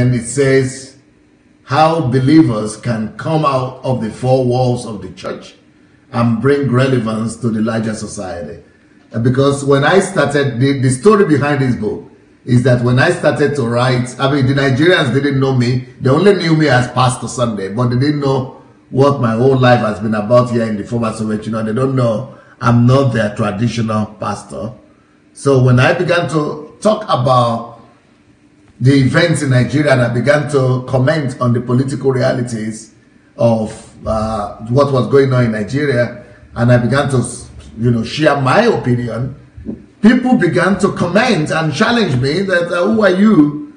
then it says how believers can come out of the four walls of the church and bring relevance to the larger society. Because when I started, the story behind this book is that when I started to write, I mean, the Nigerians didn't know me. They only knew me as Pastor Sunday, but they didn't know what my whole life has been about here in the former Soviet Union. They don't know I'm not their traditional pastor. So when I began to talk about the events in Nigeria and I began to comment on the political realities of what was going on in Nigeria, and I began to, share my opinion, people began to comment and challenge me that, who are you?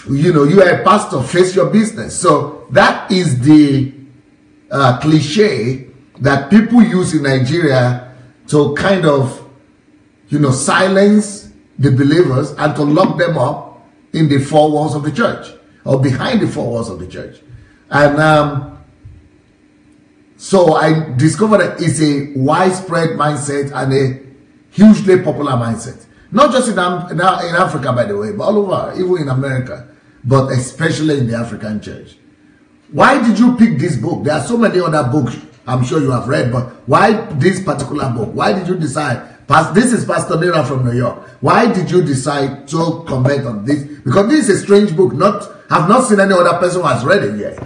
You are a pastor, face your business. So that is the cliche that people use in Nigeria to kind of, silence the believers and to lock them up in the four walls of the church or behind the four walls of the church. And so I discovered that it's a widespread mindset and a hugely popular mindset. Not just in Africa, by the way, but all over, even in America, but especially in the African church. Why did you pick this book? There are so many other books I'm sure you have read, but why this particular book? Why did you decide? This is Pastor Niran from New York. Why did you decide to comment on this? Because this is a strange book. I've not seen any other person who has read it yet.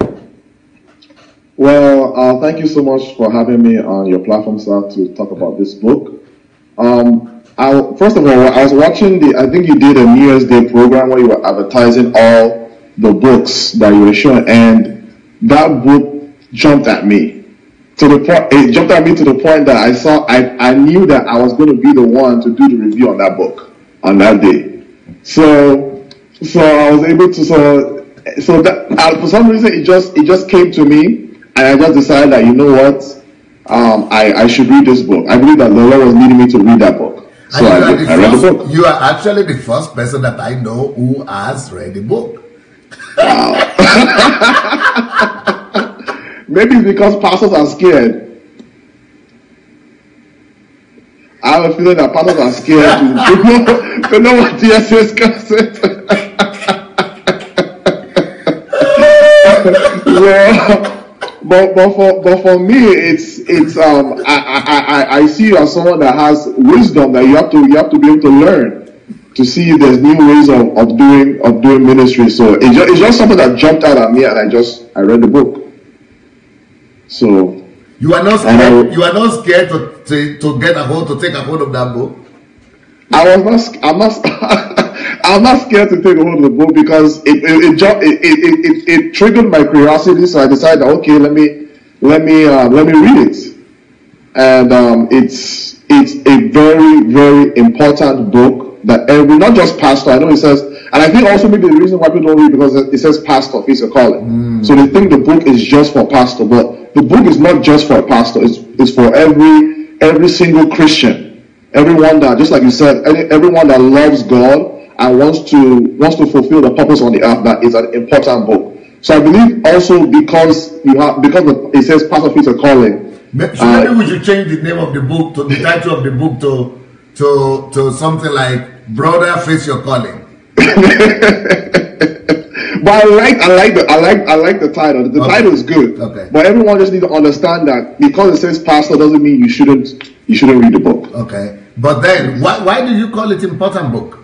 Well, thank you so much for having me on your platform, sir, to talk about this book. First of all, I was watching I think you did a New Year's Day program where you were advertising all the books that you were showing, and that book jumped at me. It jumped at me to the point that I knew that I was going to be the one to do the review on that book on that day. So I was able to, so that for some reason it just came to me, and I just decided that, you know what, I should read this book. I believe that the Lord was leading me to read that book. So I read the book. You are actually the first person that I know who has read the book. Wow. Maybe it's because pastors are scared. I have a feeling that pastors are scared to know what TS is concept. But for me, it's I see you as someone that has wisdom that you have to be able to learn to see there's new ways of doing ministry. So it's just something that jumped out at me, and I read the book. So you are not scared. You are not scared to take a hold of that book. I'm not scared to take a hold of the book because it triggered my curiosity. So I decided, okay, let me read it. And it's a very, very important book that not just pastor. I know it says, and I think also maybe the reason why people don't read because it says pastor, it's a calling. So they think the book is just for pastor, but the book is not just for a pastor. It's for every single Christian, everyone that, just like you said, everyone that loves God and wants to fulfill the purpose on the earth. That is an important book. So I believe also because it says pastor feels a calling. So maybe we should change the name of the book to the title of the book to something like "Brother, Face Your Calling." But I like the title. The title is good. Okay. But everyone just needs to understand that because it says pastor doesn't mean you shouldn't read the book. Okay. But then why do you call it important book?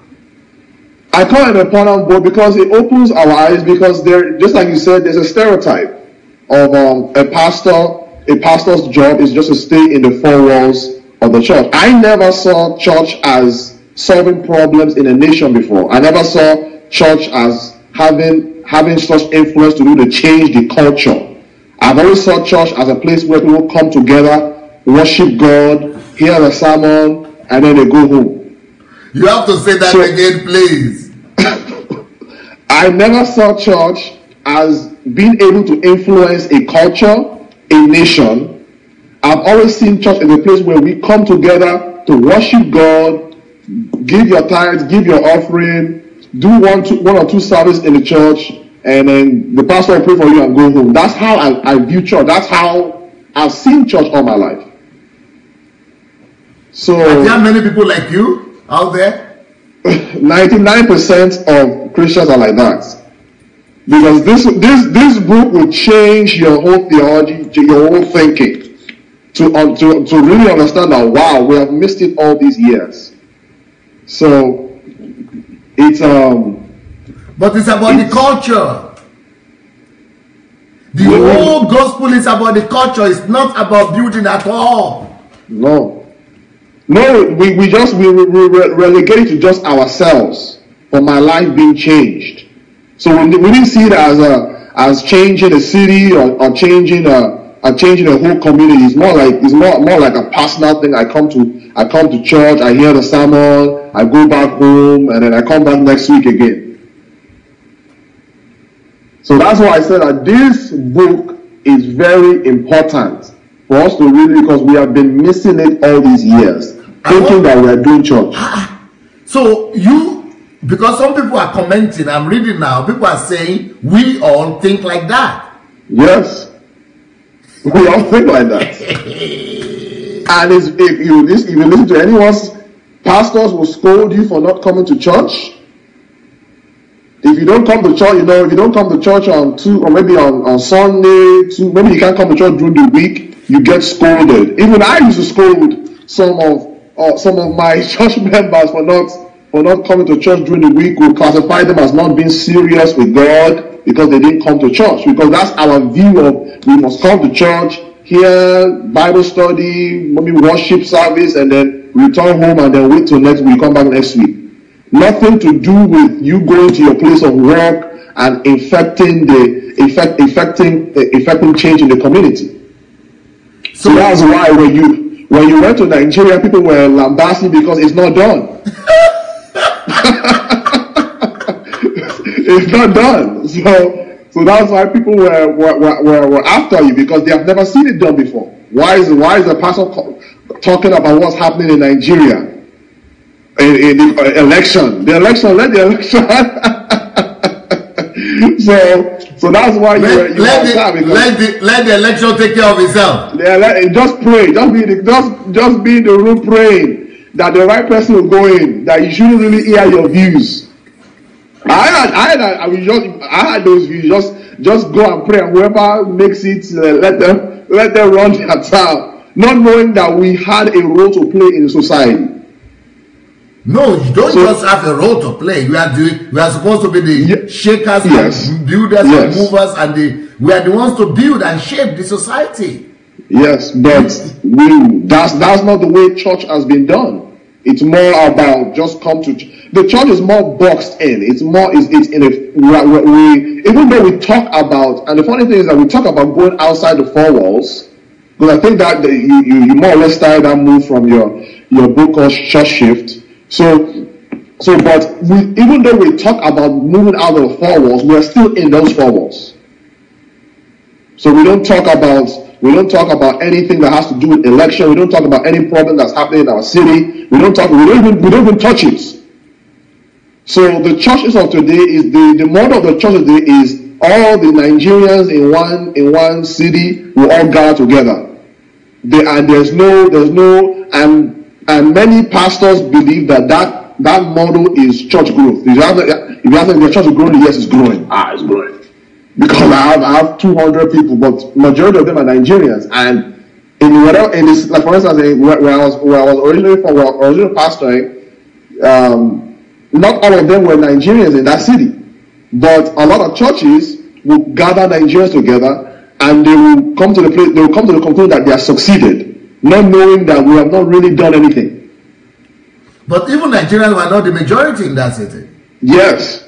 I call it an important book because it opens our eyes, because there, just like you said, there's a stereotype of a pastor. A pastor's job is just to stay in the four walls of the church. I never saw church as solving problems in a nation before. I never saw church as having such influence to change the culture. I've always saw church as a place where people come together, worship God, hear the sermon, and then they go home. You have to say that again, please. I never saw church as being able to influence a culture, a nation. I've always seen church as a place where we come together to worship God, give your tithes, give your offering, do one or two services in the church, and then the pastor will pray for you and go home. That's how I view church. That's how I've seen church all my life. So, are there many people like you out there? 99% of Christians are like that. Because this book will change your whole theology, your whole thinking, to really understand that, wow, we have missed it all these years. So it's but it's about the culture. The whole gospel is about the culture. It's not about building at all. No, we relegate it to just ourselves for my life being changed. So we didn't see it as changing a city or changing a whole community. It's more like a personal thing. I come to church, I hear the sermon, I go back home, and then I come back next week again. So that's why I said that this book is very important for us to really, because we have been missing it all these years, thinking that we are doing church. So because some people are commenting, I'm reading now, people are saying, we all think like that. Yes. We all think like that. And if you listen to anyone's pastors will scold you for not coming to church. If you don't come to church, if you don't come to church on maybe on Sunday, maybe you can't come to church during the week, you get scolded. Even I used to scold some of my church members for not coming to church during the week. We classify them as not being serious with God because they didn't come to church. Because that's our view of, we must come to church, hear Bible study, maybe worship service, and then return home and then wait till next week, come back next week. Nothing to do with you going to your place of work and affecting change in the community. So that's why when you went to Nigeria, people were lambasting because it's not done. It's not done. So that's why people were after you, because they have never seen it done before. Why is the pastor talking about what's happening in Nigeria? In the election. Let the election. so that's why let the election take care of itself. Just pray. Just be in the room praying that the right person will go in. That you shouldn't really hear your views. I had those views. Just go and pray, and whoever makes it, let them run their town, not knowing that we had a role to play in society. No, you don't just have a role to play. We are supposed to be the shakers and builders and movers, and we are the ones to build and shape the society. Yes, but that's not the way church has been done. It's more about just come to the church is more boxed in. It's in a even though we talk about, and the funny thing is that we talk about going outside the four walls, because I think that you more or less started that move from your book called Church Shift. But even though we talk about moving out of the four walls, we are still in those four walls. So we don't talk about anything that has to do with election. We don't talk about any problem that's happening in our city. We don't even touch it. So the churches of today is the model of the church today is all the Nigerians in one city will all gather together. And many pastors believe that model is church growth. If you ask them, the church is growing, yes, it's growing. It's growing. Because I have 200 people, but majority of them are Nigerians. And like for instance, where I was originally from, where I was originally pastoring, not all of them were Nigerians in that city. But a lot of churches will gather Nigerians together, and they will come to the conclusion that they have succeeded, not knowing that we have not really done anything. But even Nigerians were not the majority in that city. Yes.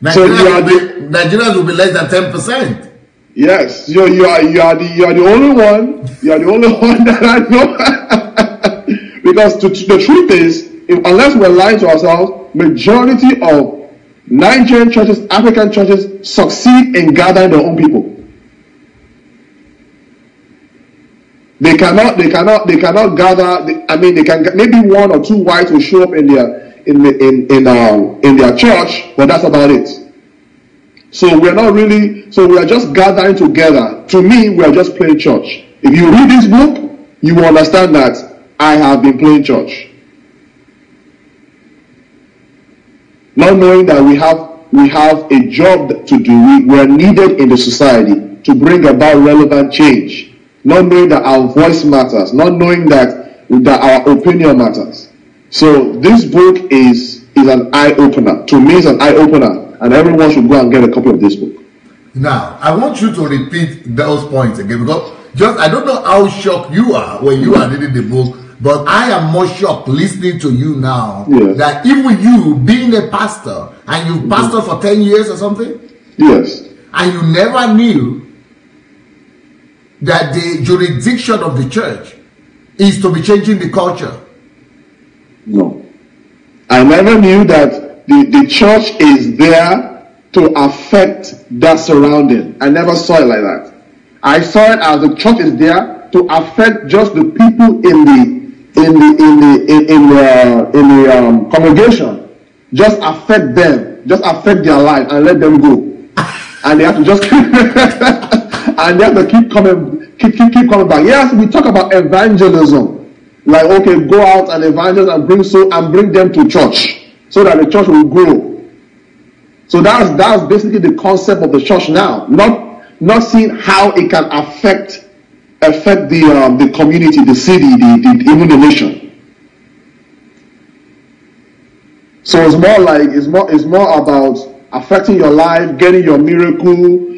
Nigerians will be less than 10%. Yes. You are the only one. You are the only one that I know. Because the truth is, unless we're lying to ourselves, majority of Nigerian churches, African churches succeed in gathering their own people. They cannot gather. They can, maybe one or two whites will show up in their church, but that's about it. So we are just gathering together. To me, we are just playing church. If you read this book, you will understand that I have been playing church. Not knowing that we have a job to do. We are needed in the society to bring about relevant change, not knowing that our voice matters, not knowing that our opinion matters. So this book is an eye-opener. To me, it's an eye-opener, and everyone should go and get a copy of this book. Now, I want you to repeat those points again, because I don't know how shocked you are when you are reading the book, but I am more shocked listening to you now, yes, that even you being a pastor, and you've pastored for 10 years or something? Yes. And you never knew that the jurisdiction of the church is to be changing the culture. No. I never knew that the church is there to affect that surrounding. I never saw it like that. I saw it as the church is there to affect just the people in the congregation. Just affect them, just affect their life and let them go. And they have to just and they have to keep coming back. Yes, we talk about evangelism. Like, okay, go out and evangelize and bring them to church so that the church will grow. So that's basically the concept of the church now. Not seeing how it can affect the community, the city, even the nation. So it's more about affecting your life, getting your miracle,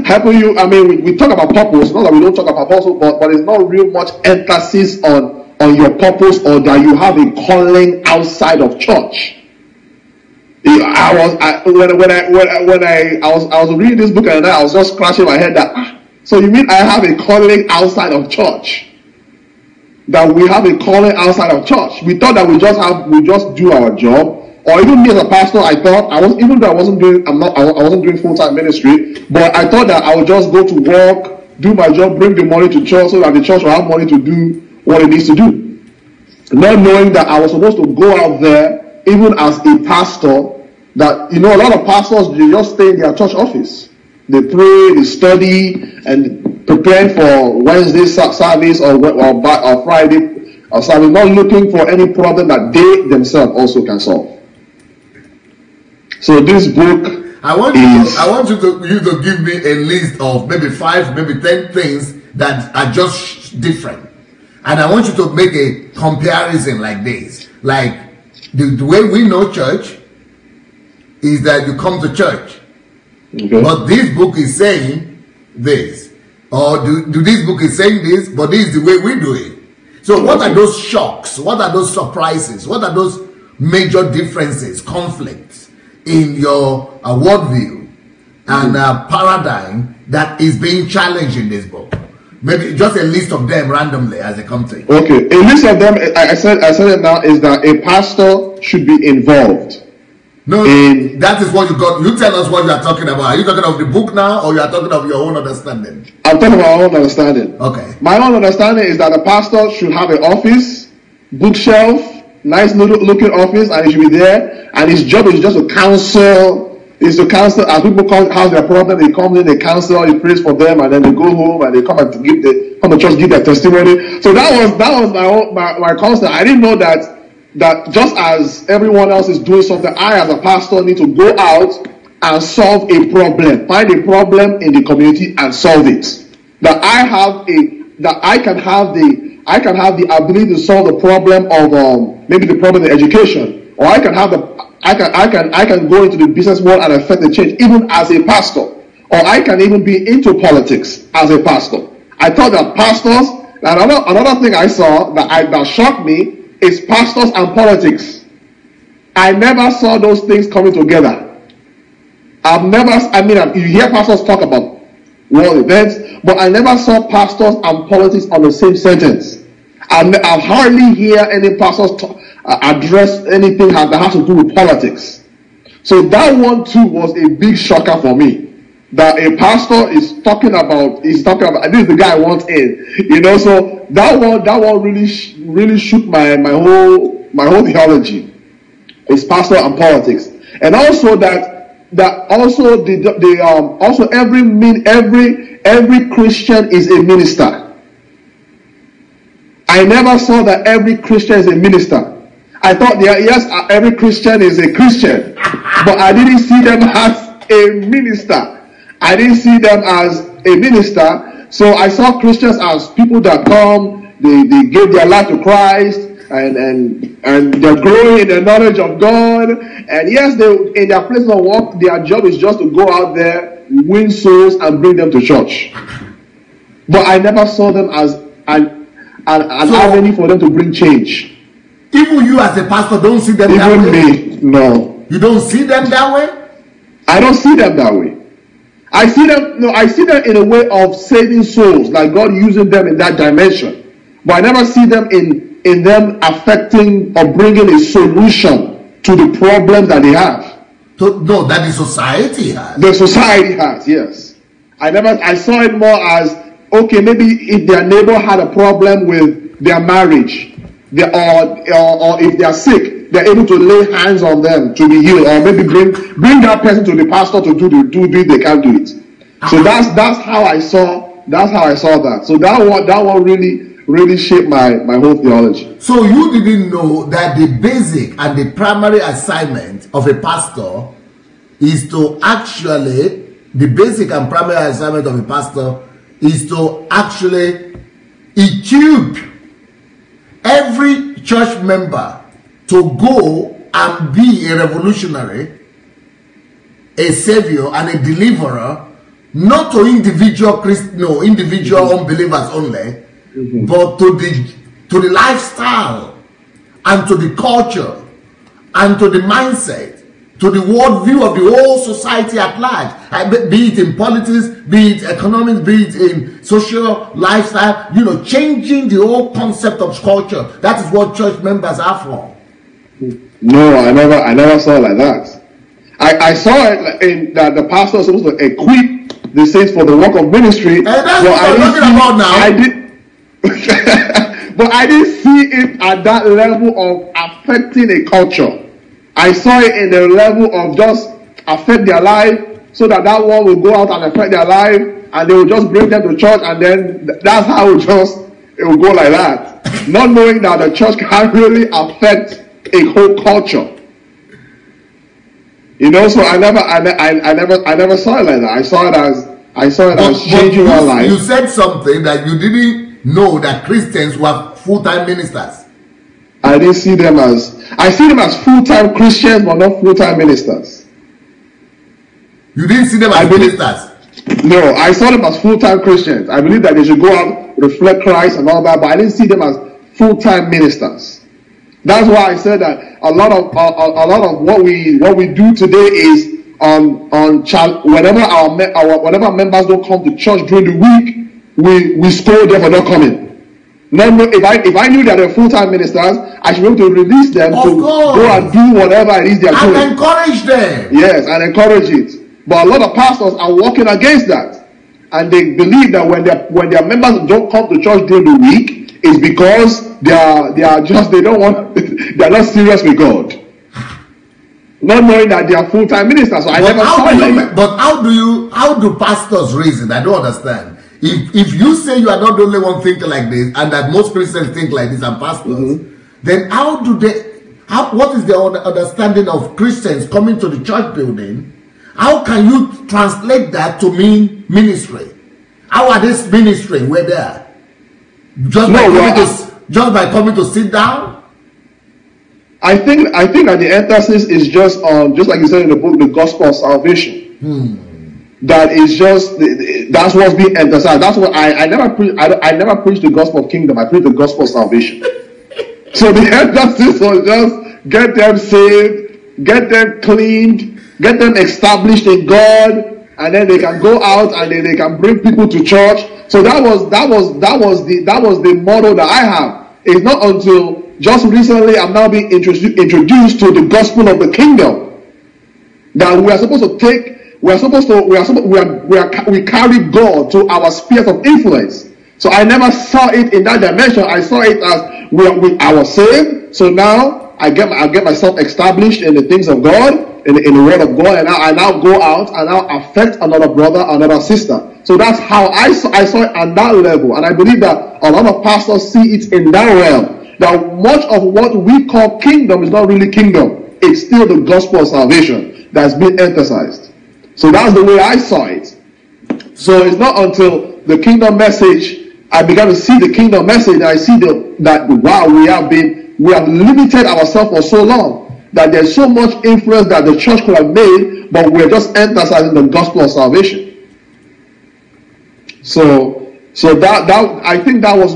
helping you. I mean, we talk about purpose. Not that we don't talk about purpose, but it's not real much emphasis on your purpose or that you have a calling outside of church. I was reading this book and I was just scratching my head that, so you mean I have a calling outside of church? That we have a calling outside of church? We thought that we just do our job. Or even me as a pastor, I thought I wasn't doing full-time ministry, but I thought that I would just go to work, do my job, bring the money to church so that the church will have money to do what it needs to do. Not knowing that I was supposed to go out there, even as a pastor, that, a lot of pastors, they just stay in their church office. They pray, they study, and prepare for Wednesday service or Friday service, not looking for any problem that they themselves also can solve. So this book, I want you to give me a list of maybe 5, maybe 10 things that are just different, and I want you to make a comparison like this. Like the way we know church is that you come to church, okay, but this book is saying this, or do this book is saying this, but this is the way we do it. So what are those shocks? What are those surprises? What are those major differences, conflicts in your worldview and paradigm that is being challenged in this book? Maybe just a list of them randomly as they come to you. Okay, a list of them, I said it now, is that a pastor should be involved. No, that is what you got. You tell us what you are talking about. Are you talking of the book now, or you are talking of your own understanding? I'm talking about my own understanding. Okay. My own understanding is that a pastor should have an office, bookshelf, nice looking office, and he should be there. And his job is just to counsel. As people have their problem, they come in, they counsel, he prays for them, and then they go home and they come to church, give their testimony. So that was my concept. I didn't know that just as everyone else is doing something, I as a pastor need to go out and solve a problem, find a problem in the community and solve it. That I can have the ability to solve the problem of maybe the problem in education, or I can go into the business world and affect the change even as a pastor, or I can even be into politics as a pastor. I thought that pastors, another thing I saw that shocked me is pastors and politics. I never saw those things coming together. You hear pastors talk about world events, but I never saw pastors and politics on the same sentence. I hardly hear any pastors address anything that has to do with politics. So that one too was a big shocker for me. That a pastor is talking about this is the guy I want in, so that one really shook my whole theology. It's pastor and politics, and also every Christian is a minister. I never saw that every Christian is a minister. I thought, yes, every Christian is a Christian, but I didn't see them as a minister. I didn't see them as a minister. So I saw Christians as people that come, they give their life to Christ, and they're growing in the knowledge of God. And yes, they in their place of work, their job is just to go out there, win souls, and bring them to church. But I never saw them as an avenue for them to bring change. Even you as a pastor don't see them that way? Even me, no. You don't see them that way? I don't see them that way. I see them in a way of saving souls, like God using them in that dimension. But I never see them in them affecting or bringing a solution to the problem that they have. No, that the society has. The society has, yes. I saw it more as, okay, maybe if their neighbor had a problem with their marriage, or if they are sick, they're able to lay hands on them to be healed, or maybe bring that person to the pastor to do it. They can't do it. So that's how I saw that. So that one really shaped my whole theology. So you didn't know that the basic and the primary assignment of a pastor is to actually equip every church member to go and be a revolutionary, a savior, and a deliverer, not to individual unbelievers only, but to the lifestyle and to the culture and to the mindset, to the worldview of the whole society at large, be it in politics, be it economics, be it in social lifestyle, changing the whole concept of culture. That is what church members are for. No, I never saw it like that. I saw it in that the pastor was supposed to equip the saints for the work of ministry. And that's what I'm talking about now. But I didn't see it at that level of affecting a culture. I saw it in the level of just affect their life, so that one will go out and affect their life, and they will just bring them to church, and then that's how it will go like that. Not knowing that the church can really affect a whole culture. So I never saw it like that. I saw it as changing our life. You said something that you didn't know, that Christians were full-time ministers. I see them as full-time Christians, but not full-time ministers. You didn't see them as ministers? No, I saw them as full-time Christians. I believe that they should go out, reflect Christ and all that, but I didn't see them as full-time ministers. That's why I said that a lot of what we do today is whenever members don't come to church during the week, we scold them for not coming. No, if I knew that they're full-time ministers, I should be able to release them go and do whatever it is they're doing. And encourage them. Yes, and encourage it. But a lot of pastors are working against that. And they believe that when their members don't come to church during the week, it's because they're not serious with God. Not knowing that they are full-time ministers. So I never saw it. But how do pastors reason? I don't understand. If you say you are not the only one thinking like this, and that most Christians think like this and pastors, then what is the understanding of Christians coming to the church building? How can you translate that to mean ministry? How are they ministering? We're there. Just by coming to sit down? I think that the emphasis is just on, just like you said in the book, the gospel of salvation. That is that's what's being emphasized. That's what I never preached the gospel of kingdom. I preached the gospel of salvation. So the emphasis was just get them saved, get them cleaned, get them established in God, and then they can go out and then they can bring people to church. So that was the model that I have. It's not until just recently I'm now being introduced to the gospel of the kingdom that we are supposed to take. We carry God to our spheres of influence. So I never saw it in that dimension. I saw it as I was saved. So now I get myself established in the things of God, in the word of God, and I now go out and now affect another brother, another sister. So that's how I saw it on that level. And I believe that a lot of pastors see it in that realm. that much of what we call kingdom is not really kingdom. It's still the gospel of salvation that's been emphasized. So that's the way I saw it. So it's not until the kingdom message, I began to see the kingdom message, and I see that wow, we have limited ourselves for so long, that there's so much influence that the church could have made, but we're just emphasizing the gospel of salvation. So that I think that's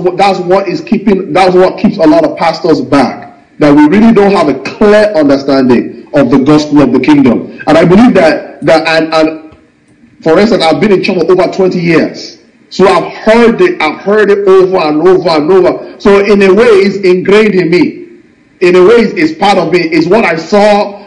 what keeps a lot of pastors back, that we really don't have a clear understanding of the gospel of the kingdom. And I believe that and for instance, I've been in church for over 20 years. So I've heard it over and over and over. So in a way, it's ingrained in me. In a way, it's part of me. It's what I saw.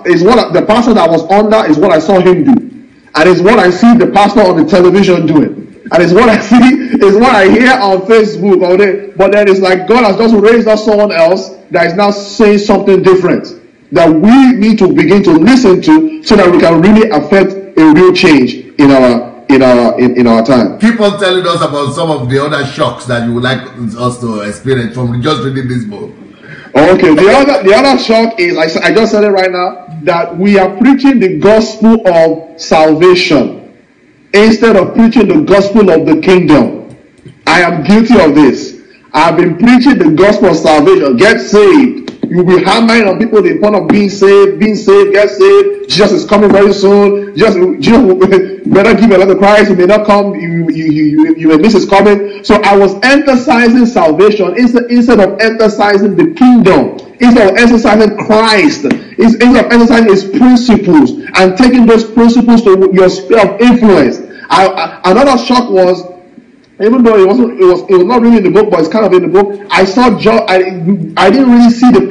Is what the pastor that was under is what I saw him do, and it's what I see the pastor on the television doing. And it's what I see, it's what I hear on Facebook all day. But then it's like God has just raised up someone else that is now saying something different that we need to begin to listen to, so that we can really affect a real change in our time. Keep on telling us about some of the other shocks that you would like us to experience from just reading this book. Okay, the other shock is, I just said it right now, that we are preaching the gospel of salvation instead of preaching the gospel of the kingdom. I am guilty of this. I've been preaching the gospel of salvation. Get saved. You'll be hammering on people the point of being saved, get saved. Jesus is coming very soon. Jesus better give your life to Christ. He may not come. You may miss his coming. So I was emphasizing salvation instead of emphasizing the kingdom. Instead of emphasizing Christ, instead of emphasizing his principles and taking those principles to your sphere of influence. Another shock was, even though it was not really in the book, but it's kind of in the book, I saw I didn't really see the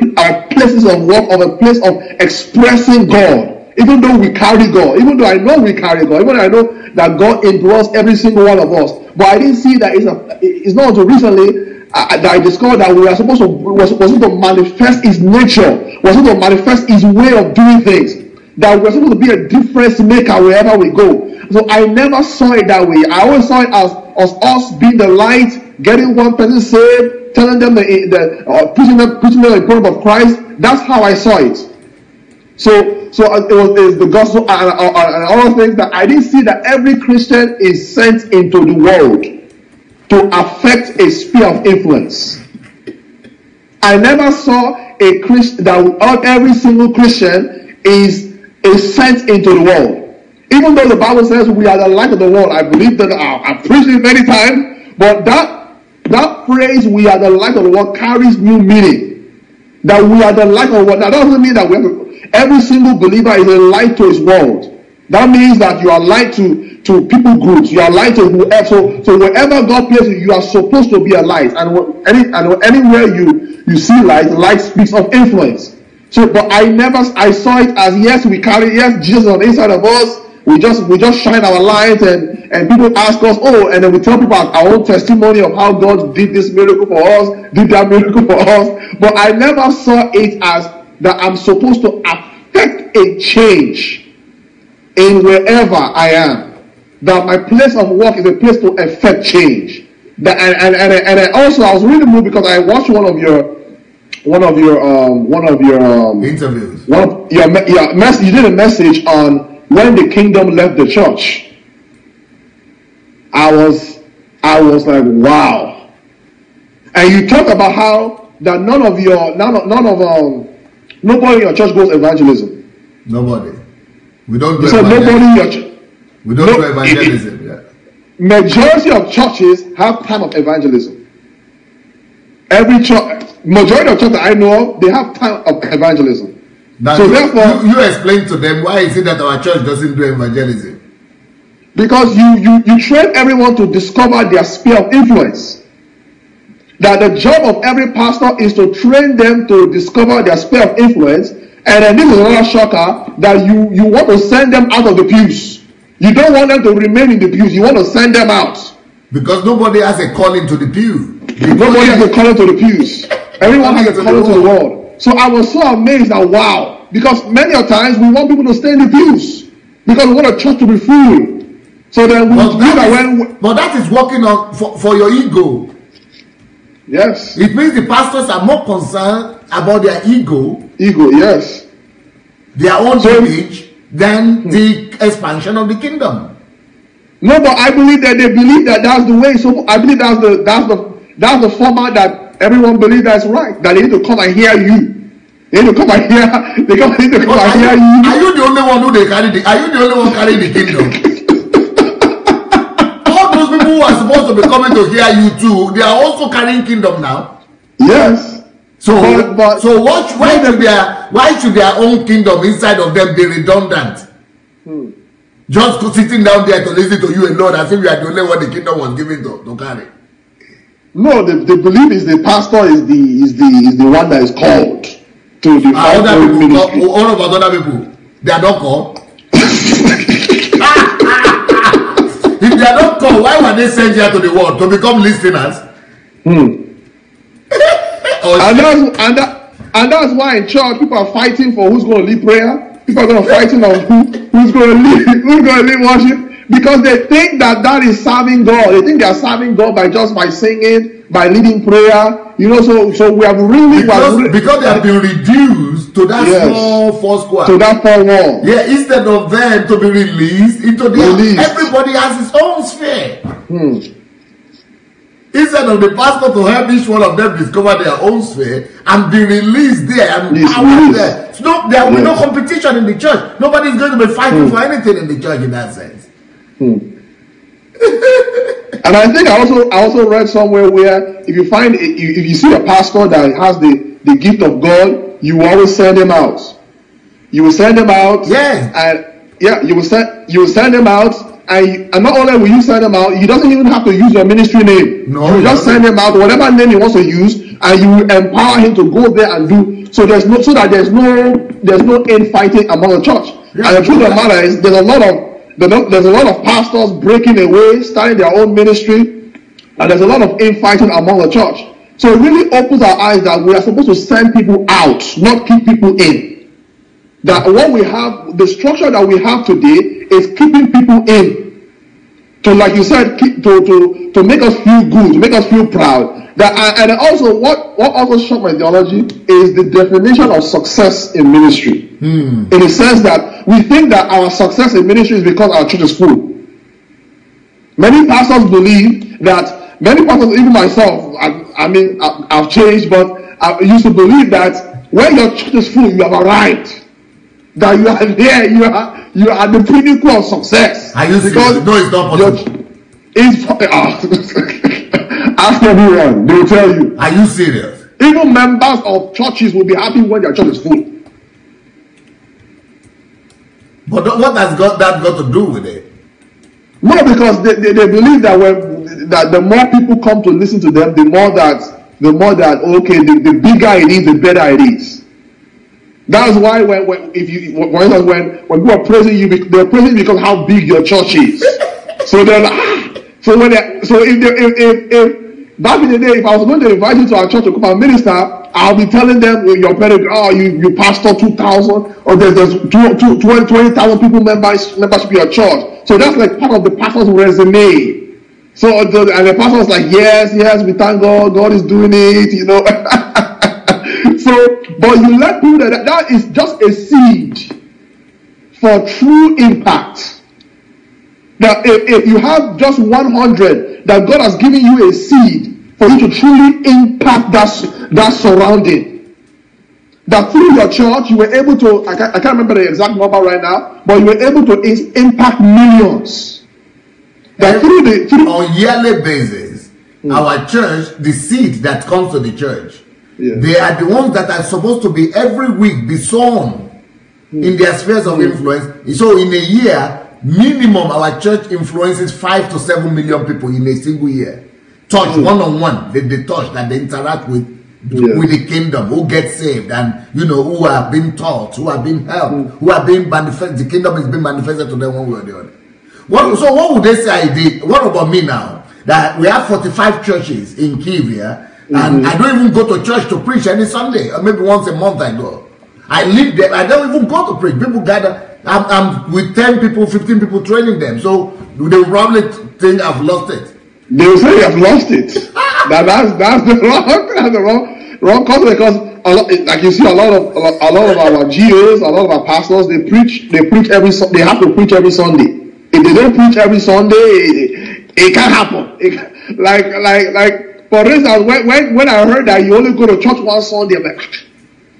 places of work, or the place of expressing God. Even though we carry God, even though I know we carry God, even though I know that God indwells every single one of us, but I didn't see that it's not until recently that I discovered that we are supposed to manifest his nature, we're supposed to manifest his way of doing things, that we're supposed to be a difference maker wherever we go. So I never saw it that way. I always saw it as us being the light, getting one person saved, telling them preaching them the importance of Christ. That's how I saw it. So it was the gospel and other things, that I didn't see that every Christian is sent into the world to affect a sphere of influence. I never saw a Christian that every single Christian is sent into the world. Even though the Bible says we are the light of the world, I believe that I've preached it many times, but that phrase, we are the light of the world, carries new meaning. That we are the light of the world. That doesn't mean that every single believer is a light to his world. That means that you are light to people groups, you are light to whoever. So wherever God places you, you are supposed to be a light. And anywhere you see light speaks of influence. So, but I saw it as, yes, Jesus is on the inside of us. We just shine our light, and people ask us, and then we tell people our own testimony of how God did this miracle for us, did that miracle for us. But I never saw it as that I'm supposed to affect a change in wherever I am. That my place of work is a place to affect change. And I was really moved because I watched one of your interviews. You did a message on when the kingdom left the church. I was like, wow. And you talk about how that nobody in your church goes evangelism. Nobody. We don't do evangelism. Nobody in your church. We don't do evangelism. Majority of churches have time of evangelism. Every church, majority of churches that I know of, they have time of evangelism. Now, so therefore, you explain to them why is it that our church doesn't do evangelism? Because you train everyone to discover their sphere of influence. That the job of every pastor is to train them to discover their sphere of influence. And then this is another shocker, that you want to send them out of the pews. You don't want them to remain in the pews. You want to send them out. Because nobody has a calling to the pew. Nobody has a calling to the pews. Everyone has a calling to the world. So I was so amazed that, wow. Because many a times we want people to stay in the pews. Because we want a church to be full. So then we but that is working on for your ego. Yes. It means the pastors are more concerned about their ego, yes, their own image, than the expansion of the kingdom. No, but I believe that they believe that that's the way. So I believe that's the format that everyone believes that's right. That they need to come and hear you. They need to come and hear. They need to come and hear you. Are you the only one who they carry? Are you the only one carrying the kingdom? All those people who are supposed to be coming to hear you too, they are also carrying kingdom now. Yes. So why should their own kingdom inside of them be redundant? Just sitting down there to listen to you alone as if you are the only one the kingdom was given to carry. No, the belief is the pastor is the one that is called to the other people. All of us other people, they are not called. If they are not called, why were they sent here to the world to become listeners? And that's why in church people are fighting for who's going to lead prayer. People are going to fight on who's going to lead worship, because they think that is serving God. They think they are serving God by singing, by leading prayer. You know, so we have really because they have been reduced to that small four square, to that four wall. Yeah, instead of them to be released into everybody has his own sphere. Instead of the pastor to help each one of them discover their own sphere and be released there and power there. So there will be no competition in the church. Nobody is going to be fighting for anything in the church in that sense. And I think I also read somewhere where if you see a pastor that has the gift of God, you will always send him out. You will send him out. Yes. And you will send him out. And not only will you send him out, he doesn't even have to use your ministry name. No, you just send him out, whatever name he wants to use, and you will empower him to go there and do. So there's no infighting among the church. Yeah, and the truth of the matter is, there's a lot of pastors breaking away, starting their own ministry, and there's a lot of infighting among the church. So it really opens our eyes that we are supposed to send people out, not keep people in. That what we have, the structure that we have today is keeping people in. To, like you said, to make us feel good, to make us feel proud. And also, what also shocked my theology is the definition of success in ministry. In the sense that we think that our success in ministry is because our church is full. Many pastors believe that, even myself, I've changed, but I used to believe that when your church is full, you have arrived. That you are there, you are the pinnacle of success. Are you serious? No, it's not possible. Ask everyone, they will tell you. Are you serious? Even members of churches will be happy when their church is full. But what has that got to do with it? No, because they believe that that the more people come to listen to them, the more that the bigger it is, the better it is. That's why when people are praising you, they're praising you because how big your church is. So they're like, if back in the day, if I was going to invite you to our church to come and minister, I'll be telling them you pastor 2,000 or there's 20,000 people membership in your church. So that's like part of the pastor's resume. So and the pastor was like, yes, we thank God, God is doing it, you know. But you let people that is just a seed for true impact. That if you have just 100, that God has given you a seed for you to truly impact that surrounding. That through your church you were able to, I can't remember the exact number right now, but you were able to impact millions. That through on yearly basis, our church, the seed that comes to the church, they are the ones that are supposed to be every week be sown in their spheres of influence. So in a year, minimum our church influences 5 to 7 million people in a single year. Touch one-on-one, they touch, that they interact with the kingdom, who get saved, and who are being taught, who are being helped, who are being manifested. The kingdom is being manifested to them one way or the other. So what would they say I did? What about me now? That we have 45 churches in Kiev, and I don't even go to church to preach any Sunday, or maybe once a month I go. I live there. I don't even go to preach. People gather. I'm with 10 people, 15 people training them. So they will probably think I've lost it. They will say you have lost it. That's the wrong concept, because like you see a lot of our GOs, a lot of our pastors, they have to preach every Sunday. If they don't preach every Sunday, it can't happen. Like for instance, when I heard that you only go to church one Sunday, I'm like,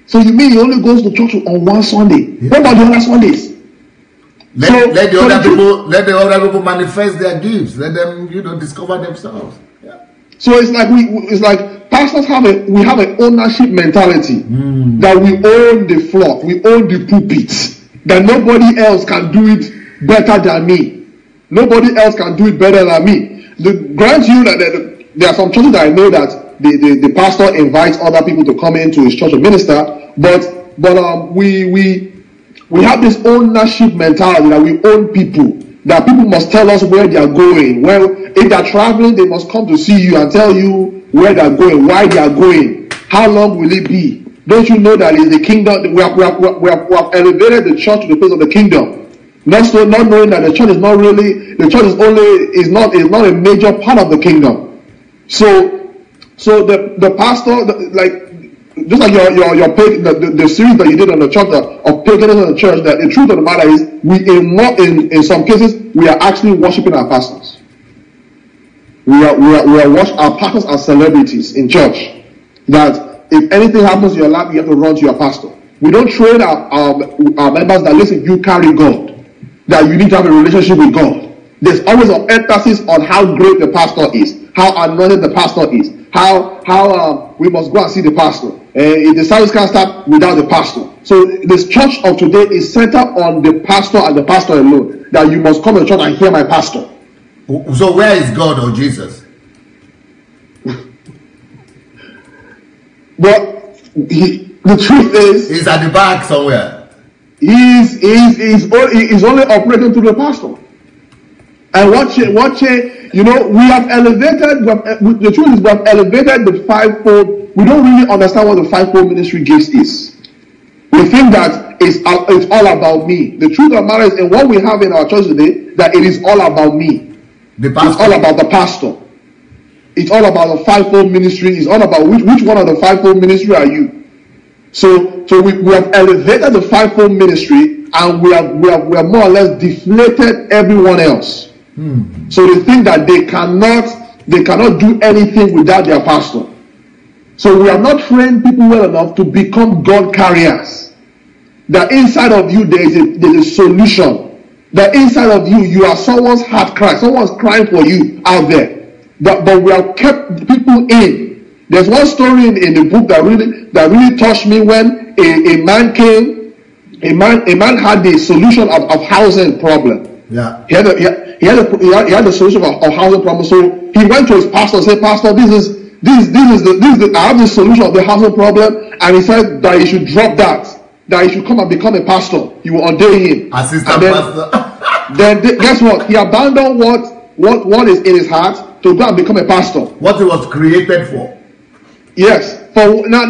so you mean he only goes to church on one Sunday? What about the other Sundays? Let the other people manifest their gifts. Let them, discover themselves. Yeah. So it's like pastors have an ownership mentality, that we own the flock, we own the pulpit, that nobody else can do it better than me. Nobody else can do it better than me. Grant you that there are some churches that I know that the pastor invites other people to come into his church and minister, but we have this ownership mentality that we own people, that people must tell us where they are going. Well, if they're traveling, they must come to see you and tell you where they are going, why they are going, how long will it be. Don't you know that in the kingdom we have elevated the church to the place of the kingdom? Not knowing that the church is not really, the church is not a major part of the kingdom. So the pastor, just like the series that you did on the chapter of paganism in the church, that the truth of the matter is, in some cases we are actually worshiping our pastors. Our pastors are celebrities in church. That if anything happens in your life, you have to run to your pastor. We don't train our members that, listen, you carry God, that you need to have a relationship with God. There's always an emphasis on how great the pastor is, how anointed the pastor is, how we must go and see the pastor. If the service can't start without the pastor. So this church of today is centered on the pastor and the pastor alone. That you must come to church and hear my pastor. So where is God or Jesus? But the truth is, he's at the back somewhere. He's only operating through the pastor. And we have elevated. The truth is, we have elevated the fivefold. We don't really understand what the fivefold ministry gifts is. We think that it's all about me. The truth of the matter is, in what we have in our church today, that it is all about me. It's all about the pastor. It's all about the fivefold ministry. It's all about which one of the fivefold ministry are you. So we have elevated the fivefold ministry, and we have more or less deflated everyone else. So they think that they cannot do anything without their pastor. So we have not trained people well enough to become God carriers. That inside of you there is a solution. That inside of you are someone's heart cry. Someone's crying for you out there. But we have kept people in. There's one story in the book that really touched me, when a man came. A man had the solution of housing problem. Yeah. He had the solution of housing problem. So he went to his pastor and said, "Pastor, this is I have the solution of the housing problem," and he said that he should drop that he should come and become a pastor. He will ordain him. Assistant pastor. Then guess what? He abandoned what is in his heart to go and become a pastor. What he was created for. Yes. For now,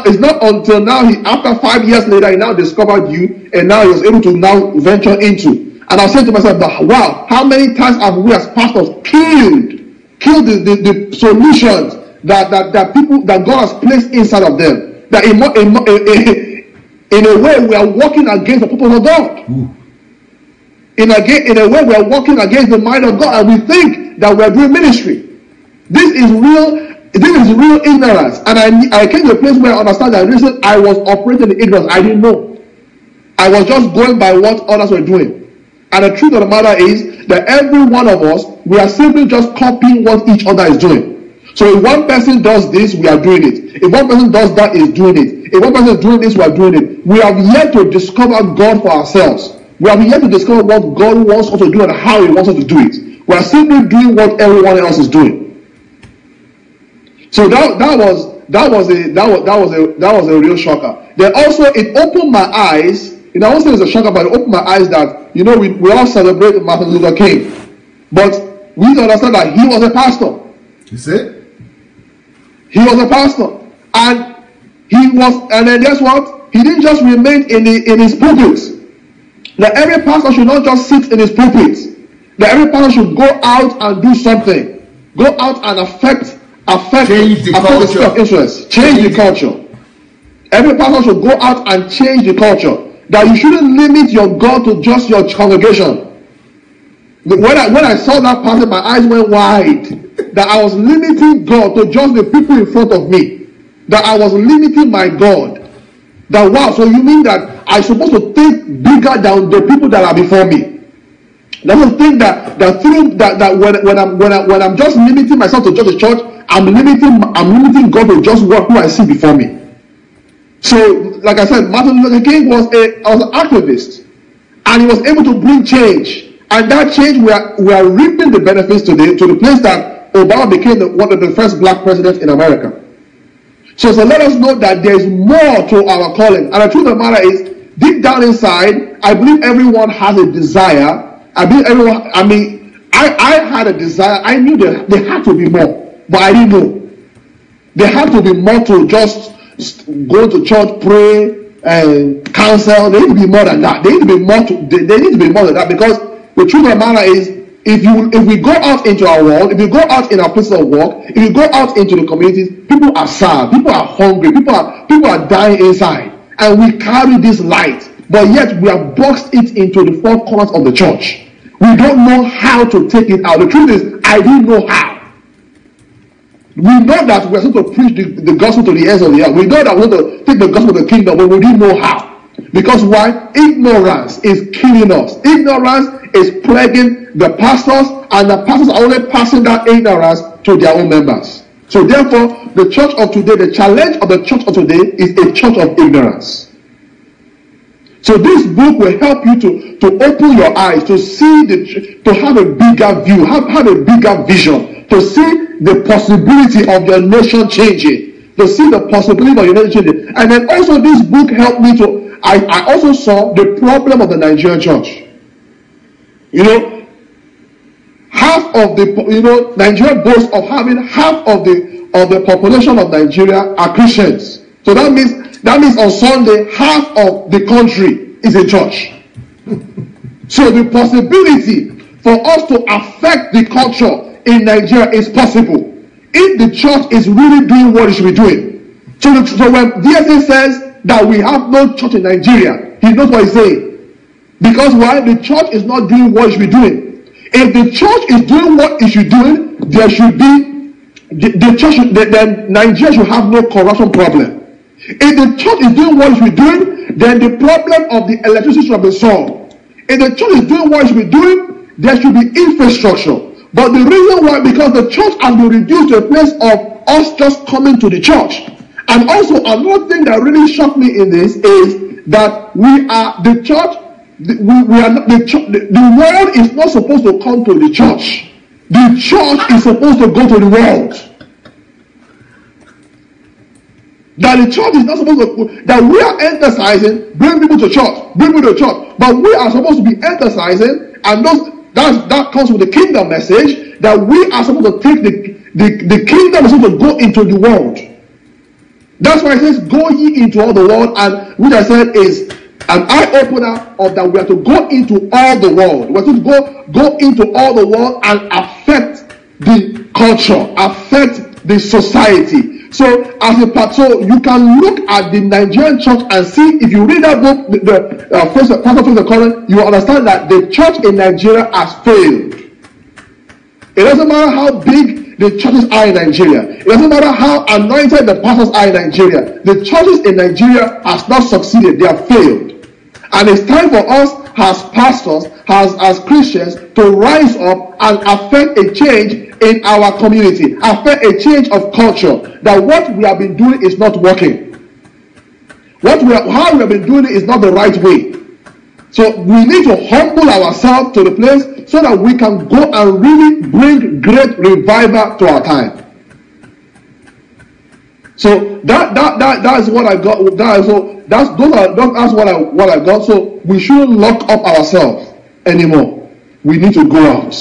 it's not until now. After 5 years later, he now discovered you, and now he was able to now venture into. And I was saying to myself, wow, how many times have we as pastors killed the solutions that people that God has placed inside of them? That in a way we are working against the purpose of God. In a way we are working against the mind of God, and we think that we are doing ministry. This is real ignorance. And I came to a place where I understand that reason I was operating in ignorance. I didn't know. I was just going by what others were doing. And the truth of the matter is that every one of us, we are simply just copying what each other is doing. So if one person does this, we are doing it. If one person does that, is doing it. If one person is doing this, we are doing it. We have yet to discover God for ourselves. We have yet to discover what God wants us to do and how He wants us to do it. We are simply doing what everyone else is doing. So that was a real shocker. Then also it opened my eyes. I won't say it's a shocker, but it opened my eyes that we all celebrate Martin Luther King, but we need to understand that he was a pastor. You see? He was a pastor, and then guess what? He didn't just remain in his pulpit. That every pastor should not just sit in his pulpit. That every pastor should go out and do something. Go out and affect affect the sphere of influence, change the culture. Every pastor should go out and change the culture. That you shouldn't limit your God to just your congregation. When I saw that passage, my eyes went wide. That I was limiting God to just the people in front of me. That I was limiting my God. That wow, so you mean that I'm supposed to think bigger than the people that are before me? I don't think that when I'm just limiting myself to just the church, I'm limiting God to just who I see before me. So, like I said, Martin Luther King was an activist, and he was able to bring change. And that change, we are reaping the benefits today, to the place that Obama became one of the first black presidents in America. So let us know that there is more to our calling. And the truth of the matter is, deep down inside, I believe everyone has a desire. I had a desire. I knew there had to be more, but I didn't know. There had to be more to just go to church, pray, and counsel. There need to be more than that. There need to be more than that, because the truth of the matter is, if we go out into our world, if we go out in our places of work, if we go out into the communities, people are sad, people are hungry, people are dying inside, and we carry this light, but yet we have boxed it into the four corners of the church. We don't know how to take it out. The truth is, I didn't know how. We know that we're supposed to preach the gospel to the ends of the earth. We know that we're going to take the gospel of the kingdom, but we didn't know how. Because why? Ignorance is killing us. Ignorance is plaguing the pastors, and the pastors are only passing that ignorance to their own members. So therefore, the church of today, the challenge of the church of today is a church of ignorance. So this book will help you to open your eyes, to see, to have a bigger view, have a bigger vision, to see the possibility of your nation changing, to see the possibility of your nation changing. And then also this book helped me to, I also saw the problem of the Nigerian church. Nigeria boasts of having half of the population of Nigeria are Christians. So that means on Sunday, half of the country is a church. So the possibility for us to affect the culture in Nigeria is possible if the church is really doing what it should be doing. So when DSA says that we have no church in Nigeria, he knows what he's saying. Because why? The church is not doing what it should be doing. If the church is doing what it should be doing, there should be then Nigeria should have no corruption problem. If the church is doing what it should be doing, then the problem of the electricity should have been solved. If the church is doing what it should be doing, there should be infrastructure. But the reason why, because the church has been reduced to a place of us just coming to the church. And also another thing that really shocked me in this is that we are the church. The world is not supposed to come to the church. The church is supposed to go to the world. That the church is not supposed to, that we are emphasizing, bring people to church, but we are supposed to be emphasizing, and that comes with the kingdom message, that we are supposed to take the kingdom is supposed to go into the world. That's why it says, go ye into all the world, and which I said is an eye-opener of that we are to go into all the world. We are to go into all the world and affect the culture, affect the society. So as a part, so you can look at the Nigerian church and see, if you read that book, the first Pastor the Current, you will understand that the church in Nigeria has failed. It doesn't matter how big the churches are in Nigeria. It doesn't matter how anointed the pastors are in Nigeria. The churches in Nigeria has not succeeded. They have failed. And it's time for us as pastors, as Christians, to rise up and affect a change in our community, affect a change of culture, that what we have been doing is not working. How we have been doing it is not the right way. So we need to humble ourselves to the place so that we can go and really bring great revival to our time. So that's what I got. That's what I got. So we shouldn't lock up ourselves anymore. We need to go out.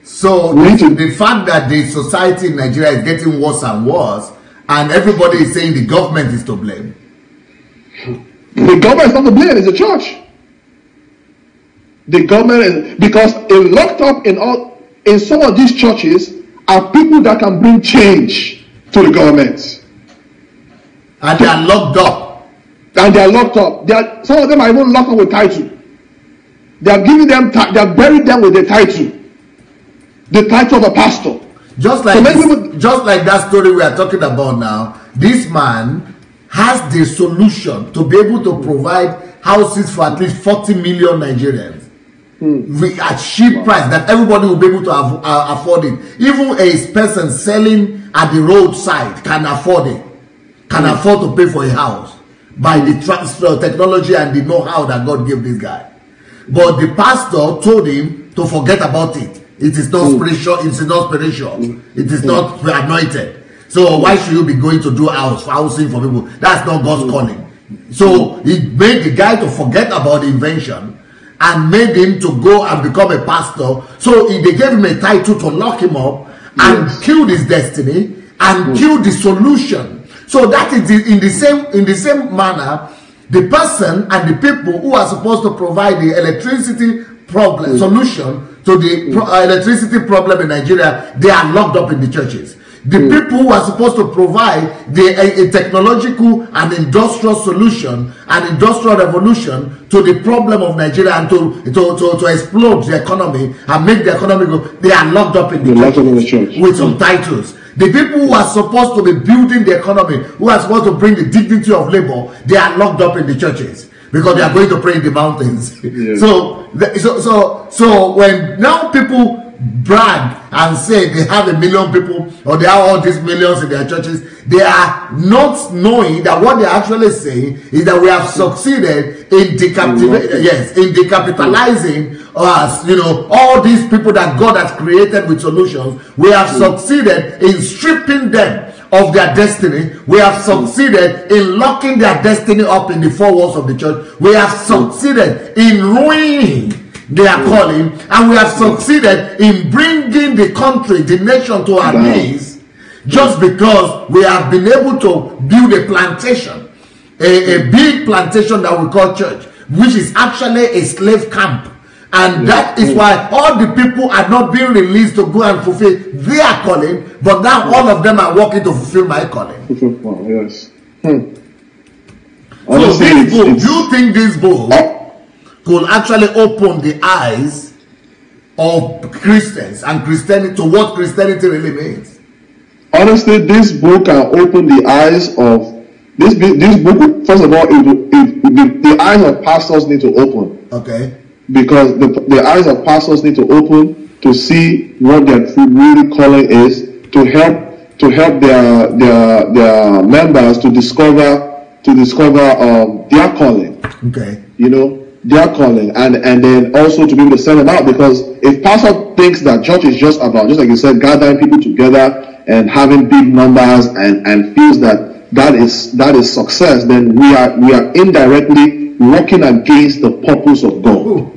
So the fact that the society in Nigeria is getting worse and worse, and everybody is saying the government is to blame. The government is not to blame. It's the church. The government is, because locked up in some of these churches are people that can bring change. to the government. And they are locked up. And they are locked up. Some of them are even locked up with title. They are giving them, they are buried them with the title of a pastor. Just like that story we are talking about now, this man has the solution to be able to provide houses for at least 40 million Nigerians at cheap price that everybody will be able to afford it. Even a person selling at the roadside can afford it, can afford to pay for a house by the transfer technology and the know-how that God gave this guy. But the pastor told him to forget about it. It is not spiritual. It is not spiritual. It is not anointed. So why should you be going to do housing for people? That's not God's calling. So he made the guy to forget about the invention and made him to go and become a pastor. So they gave him a title to lock him up and kill his destiny and kill the solution. So that is in the same manner, the person and the people who are supposed to provide the electricity problem solution to the electricity problem in Nigeria, they are locked up in the churches. The people who are supposed to provide a technological and industrial solution and industrial revolution to the problem of Nigeria and to explode the economy and make the economy go, they are locked up in the church with some titles. The people who are supposed to be building the economy, who are supposed to bring the dignity of labor, they are locked up in the churches because they are going to pray in the mountains. Yeah. So when now people brag and say they have 1 million people or they have all these millions in their churches, they are not knowing that what they are actually saying is that we have succeeded in decapitalizing us, all these people that God has created with solutions. We have succeeded in stripping them of their destiny. We have succeeded in locking their destiny up in the four walls of the church. We have succeeded in ruining their calling, and we have succeeded in bringing the country, the nation to our knees, just because we have been able to build a plantation, a big plantation that we call church, which is actually a slave camp. And that is why all the people are not being released to go and fulfill their calling, but now all of them are working to fulfill my calling. Yes. So this book, do you think this book could actually open the eyes of Christians and Christianity to what Christianity really means? Honestly, this book can open the eyes of this book. First of all, the eyes of pastors need to open. Okay. Because the eyes of pastors need to open to see what their really calling is, to help their members to discover their calling. Okay. Their calling, and then also to be able to send them out. Because if pastor thinks that church is just about, just like you said, gathering people together and having big numbers and feels that is success, then we are indirectly working against the purpose of God. Ooh.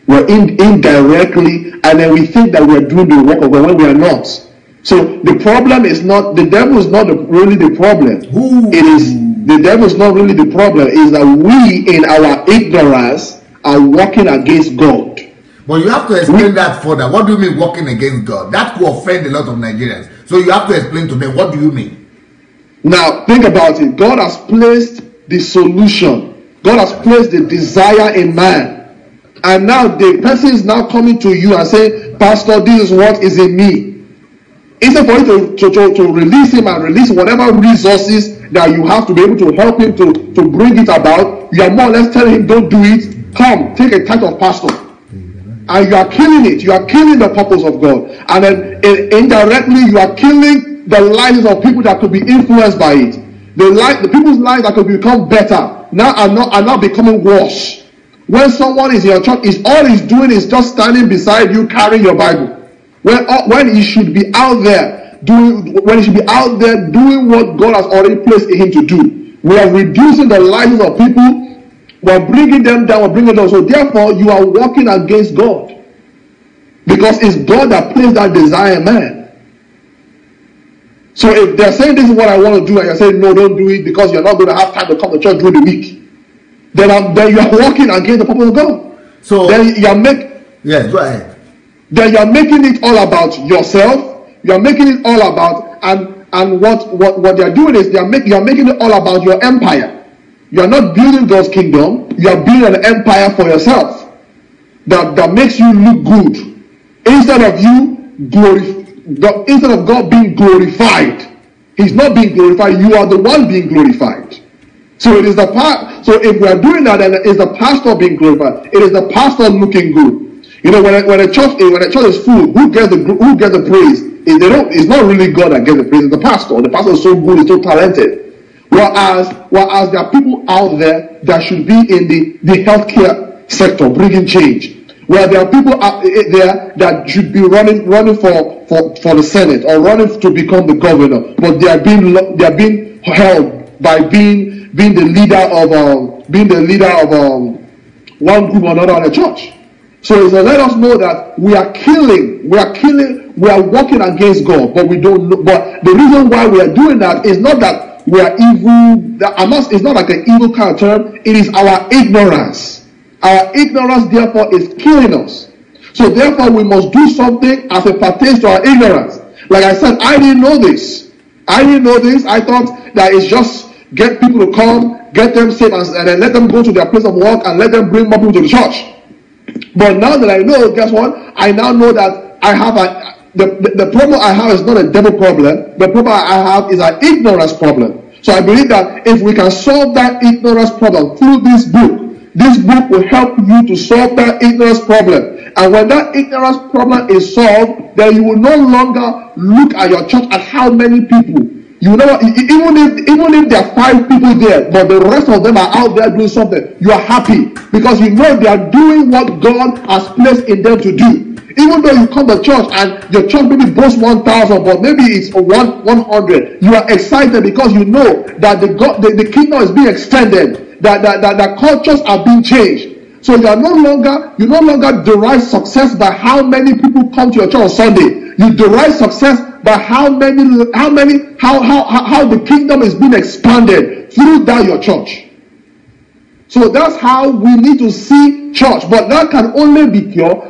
We're indirectly, and then we think that we're doing the work of God when we are not. So the problem is not, the devil is not really the problem. Ooh. It is, the devil is not really the problem. Is that we in our ignorance are working against God. But you have to explain that further. What do you mean working against God? That could offend a lot of Nigerians. So you have to explain to them, what do you mean? Now think about it. God has placed the solution. God has placed the desire in man. And now the person is now coming to you and saying, Pastor, this is what is in me. Instead for you to release him and release whatever resources that you have to be able to help him to bring it about, you are more or less telling him, don't do it. Come, take a title of pastor. And you are killing it. You are killing the purpose of God. And then indirectly, you are killing the lives of people that could be influenced by it. The people's lives that could become better now are not becoming worse. When someone is in your church, all he's doing is just standing beside you carrying your Bible. When he should be out there doing what God has already placed in him to do. We are reducing the lives of people. We are bringing them down. We're bringing them down. So therefore, you are working against God, because it's God that placed that desire in man. So if they're saying this is what I want to do, and you're saying no, don't do it because you're not going to have time to come to church during the week, then you are working against the purpose of God. So then you are go ahead. Then you are making it all about yourself. You are making it all about, and and what they are doing is you are making it all about your empire. You are not building God's kingdom. You are building an empire for yourself that makes you look good instead of instead of God being glorified. He's not being glorified. You are the one being glorified. So it is the part. So if we are doing that, then it is the pastor being glorified. It is the pastor looking good. You know, when a church is full, who gets the praise? It's not really God that gets the praise. It's the pastor. The pastor is so good. He's so talented. Whereas there are people out there that should be in the healthcare sector bringing change. Where there are people out there that should be running for the Senate or running to become the governor, but they are being held by being the leader of one group or another in the church. So let us know that we are working against God, but we don't know. But the reason why we are doing that is not that we are evil. It's not like an evil kind of term. It is our ignorance. Our ignorance, therefore, is killing us. So therefore, we must do something as it pertains to our ignorance. Like I said, I didn't know this. I thought that it's just get people to come, get them saved, and then let them go to their place of work and let them bring more people to the church. But now that I know, guess what? I now know that I have the problem I have is not a devil problem. The problem I have is an ignorance problem. So I believe that if we can solve that ignorance problem through this book will help you to solve that ignorance problem. And when that ignorance problem is solved, then you will no longer look at your church at how many people. You know, even if there are 5 people there, but the rest of them are out there doing something, you are happy because you know they are doing what God has placed in them to do. Even though you come to church and your church maybe boasts 1,000, but maybe it's 100, you are excited because you know that the kingdom is being extended, that cultures are being changed. So you no longer derive success by how many people come to your church on Sunday. You derive success by how the kingdom is being expanded through that your church. So that's how we need to see church, but that can only be cured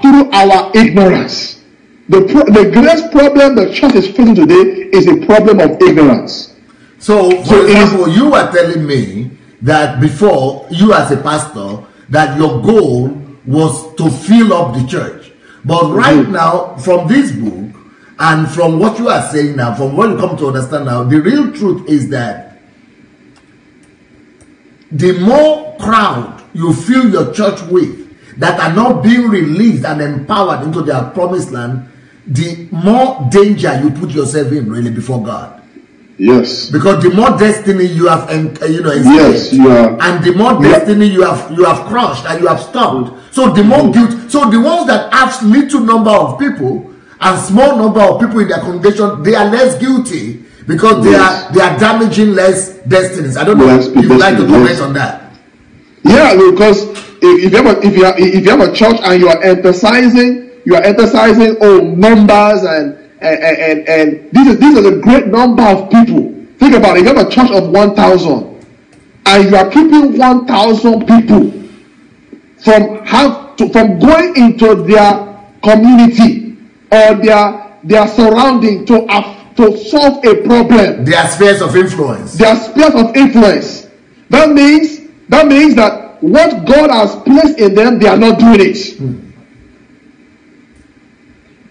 through our ignorance. The greatest problem the church is facing today is a problem of ignorance. So for example, you were telling me that before, you as a pastor, that your goal was to fill up the church. But right now, from this book, and from what you are saying now, from what you come to understand now, the real truth is that the more crowd you fill your church with that are not being released and empowered into their promised land, the more danger you put yourself in really before God. Yes. Because the more destiny you have, yes, and the more destiny you have crushed and you have stopped. So the more guilt. So the ones that have little number of people and small number of people in their congregation, they are less guilty because they are damaging less destinies. I don't know if you'd like to comment on that. Yeah, because if you have a church and you are emphasizing numbers and these are a great number of people. Think about it. You have a church of 1,000 and you are keeping 1,000 people from going into their community or their surrounding to solve a problem. Their spheres of influence. That means that what God has placed in them, they are not doing it.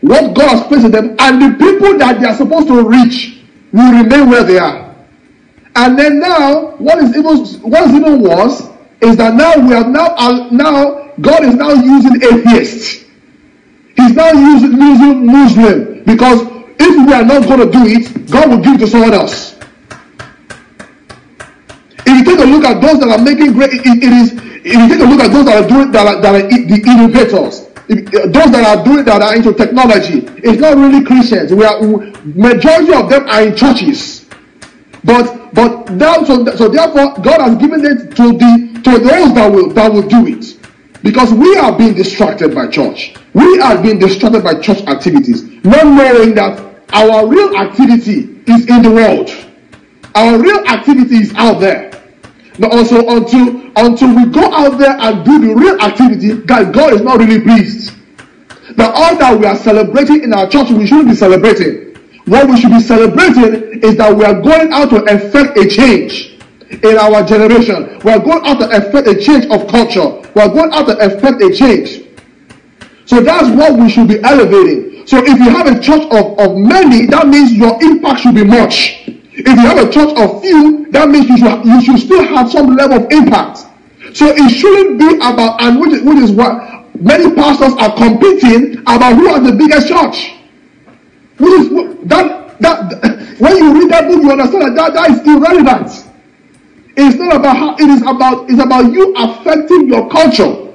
What God has placed in them, and the people that they are supposed to reach will remain where they are. And then now, what is even worse is that now God is now using atheists. He's now using Muslim, because if we are not going to do it, God will give it to someone else. If you take a look at those that are making great, if you take a look at those that are doing that are the innovators. Those that are into technology, it's not really Christians. Majority of them are in churches, but now so therefore God has given it to those that will do it, because we are being distracted by church. We are being distracted by church activities, not knowing that our real activity is in the world. Our real activity is out there. Now also, until we go out there and do the real activity, God is not really pleased. Now all that we are celebrating in our church, we shouldn't be celebrating. What we should be celebrating is that we are going out to effect a change in our generation. We are going out to effect a change of culture. We are going out to effect a change. So that's what we should be elevating. So if you have a church of many, that means your impact should be much. If you have a church of few, that means you should still have some level of impact. So it shouldn't be about, and which is what many pastors are competing about, who has the biggest church. Which is that when you read that book, you understand that is irrelevant. It's not about how it's about you affecting your culture.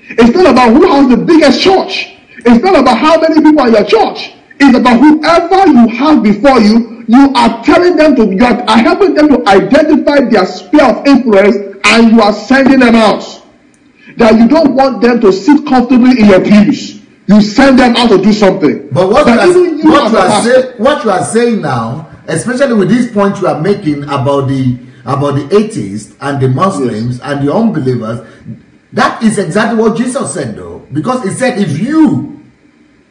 It's not about who has the biggest church. It's not about how many people are in your church. It's about whoever you have before you. You are telling them you are helping them to identify their sphere of influence, and you are sending them out. That you don't want them to sit comfortably in your pews. You send them out to do something. But what you are saying now, especially with this point you are making about the atheists and the Muslims, yes, and the unbelievers, that is exactly what Jesus said, though. Because he said, if you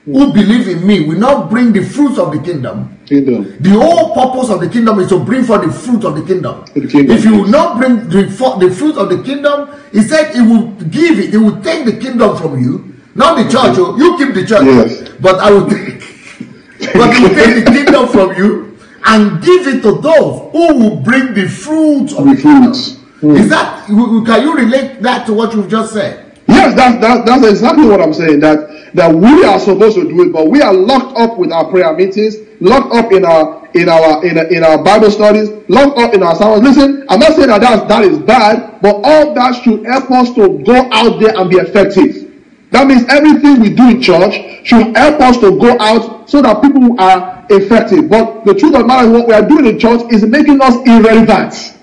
who believe in me will not bring the fruits of the kingdom. The whole purpose of the kingdom is to bring forth the fruit of the kingdom. If you will not bring the fruit of the kingdom, he said he will give it. He will take the kingdom from you, not the church. You keep the church, yes, but I will take. But he will take the kingdom from you and give it to those who will bring the fruit of the kingdom. Is that? Can you relate that to what you've just said? Yes, that's exactly what I'm saying. That we are supposed to do it, but we are locked up with our prayer meetings, locked up in our Bible studies, locked up in our sermons. Listen, I'm not saying that is bad, but all that should help us to go out there and be effective. That means everything we do in church should help us to go out so that people are effective. But the truth of the matter is, what we are doing in church is making us irrelevant.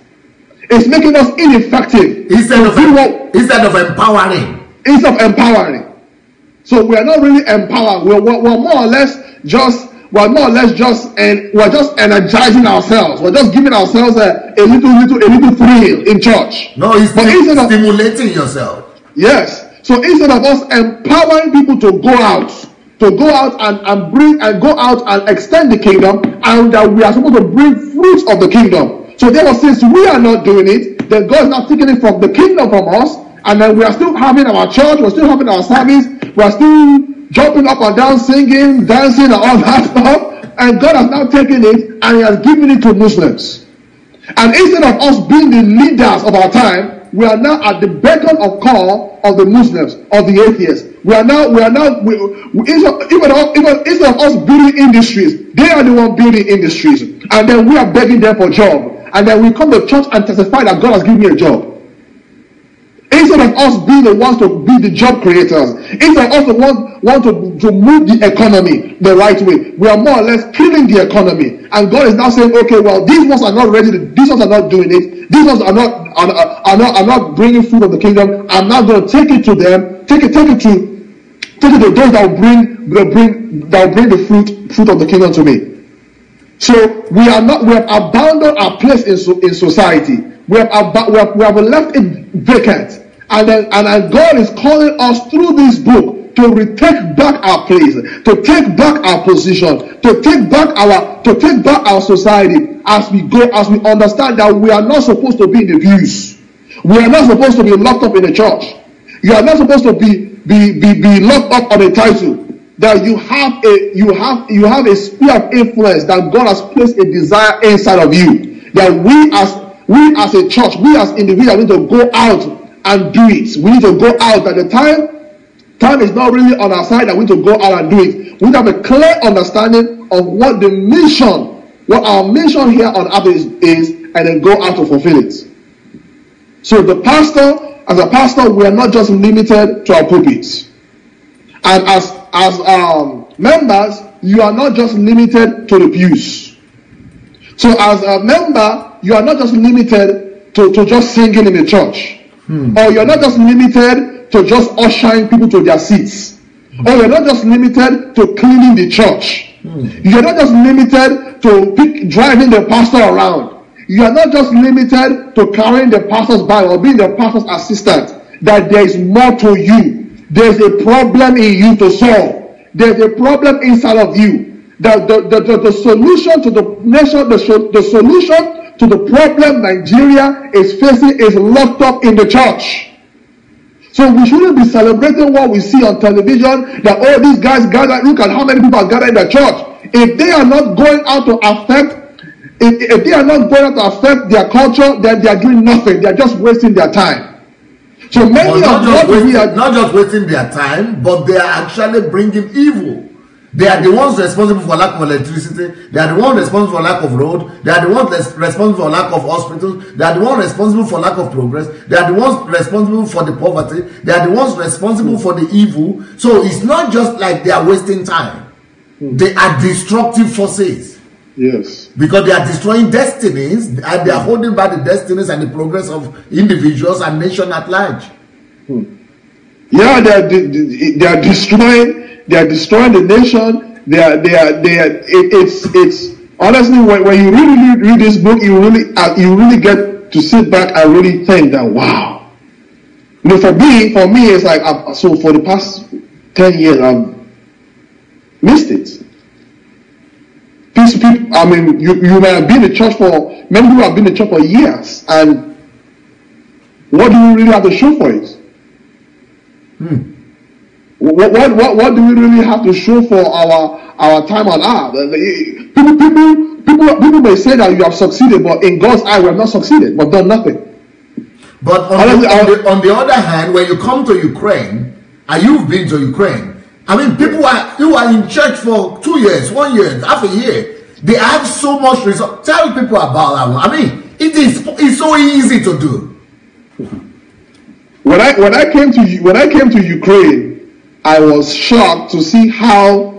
It's making us ineffective instead of empowering. Instead of empowering. So we are not really empowered. We're more or less just and we're just energizing ourselves. We're just giving ourselves a little thrill in church. No, it's stimulating yourself. Yes. So instead of us empowering people to go out and go out and extend the kingdom, and that we are supposed to bring fruits of the kingdom. So therefore, since we are not doing it, then God is not taking it from the kingdom from us, and then we are still having our church, we're still having our service, we are still jumping up and down, singing, dancing, and all that stuff, and God has now taken it and He has given it to Muslims. And instead of us being the leaders of our time, we are now at the beckon of call of the Muslims, of the atheists. Instead of us building industries, they are the ones building industries, and then we are begging them for job. And then we come to church and testify that God has given me a job. Instead of us being the ones to be the job creators, instead of us the ones want to move the economy the right way, we are more or less killing the economy. And God is now saying, okay, well, these ones are not ready. These ones are not doing it. These ones are not bringing fruit of the kingdom. I'm not going to take it to them. Take it to those that will bring the fruit of the kingdom to me. So we have abandoned our place in society. We have left it vacant, and God is calling us through this book to retake back our place, to take back our position, to take back our society as we understand that we are not supposed to be in the pews. We are not supposed to be locked up in the church. You are not supposed to be locked up on a title. That you have a sphere of influence that God has placed a desire inside of you. That we as a church, we as individuals need to go out and do it. We need to go out at the time is not really on our side, that we need to go out and do it. We need to have a clear understanding of what our mission here on earth is, and then go out to fulfill it. So as a pastor, we are not just limited to our pulpits. And as members, you are not just limited to the pews. So as a member, you are not just limited to just singing in the church. Or you're not just limited to just ushering people to their seats. Or you're not just limited to cleaning the church. You're not just limited to driving the pastor around. You are not just limited to carrying the pastor's bag or being the pastor's assistant. That there is more to you. There's a problem in you to solve. There's a problem inside of you. the solution to the nation, the solution to the problem Nigeria is facing is locked up in the church. So we shouldn't be celebrating what we see on television, that all these guys gather. Look at how many people are gathered in the church. If they are not going out to affect, if they are not going out to affect their culture, then they are doing nothing. They are just wasting their time. So many of what we are not just wasting their time, but they are actually bringing evil. They are the ones responsible for lack of electricity. They are the ones responsible for lack of road. They are the ones responsible for lack of hospitals. They are the ones responsible for lack of progress. They are the ones responsible for the poverty. They are the ones responsible for the evil. So it's not just like they are wasting time. They are destructive forces. Yes. Because they are destroying destinies, and they are holding back the destinies and the progress of individuals and nation at large. Yeah, they are destroying. They are destroying the nation. It's honestly, when you really read this book, you really get to sit back and really think that, wow. You know, for me, it's like, so for the past 10 years, I've missed it. People, I mean, you may have been in church many people have been in church for years, and what do we really have to show for it? What do we really have to show for our time on earth? People may say that you have succeeded, but in God's eye, we have not succeeded, but done nothing. But on the other hand, when you come to Ukraine, and you've been to Ukraine, I mean, people who are in church for 2 years, 1 year, half a year, they have so much result. Tell people about that one. I mean, it's so easy to do. When I came to Ukraine, I was shocked to see how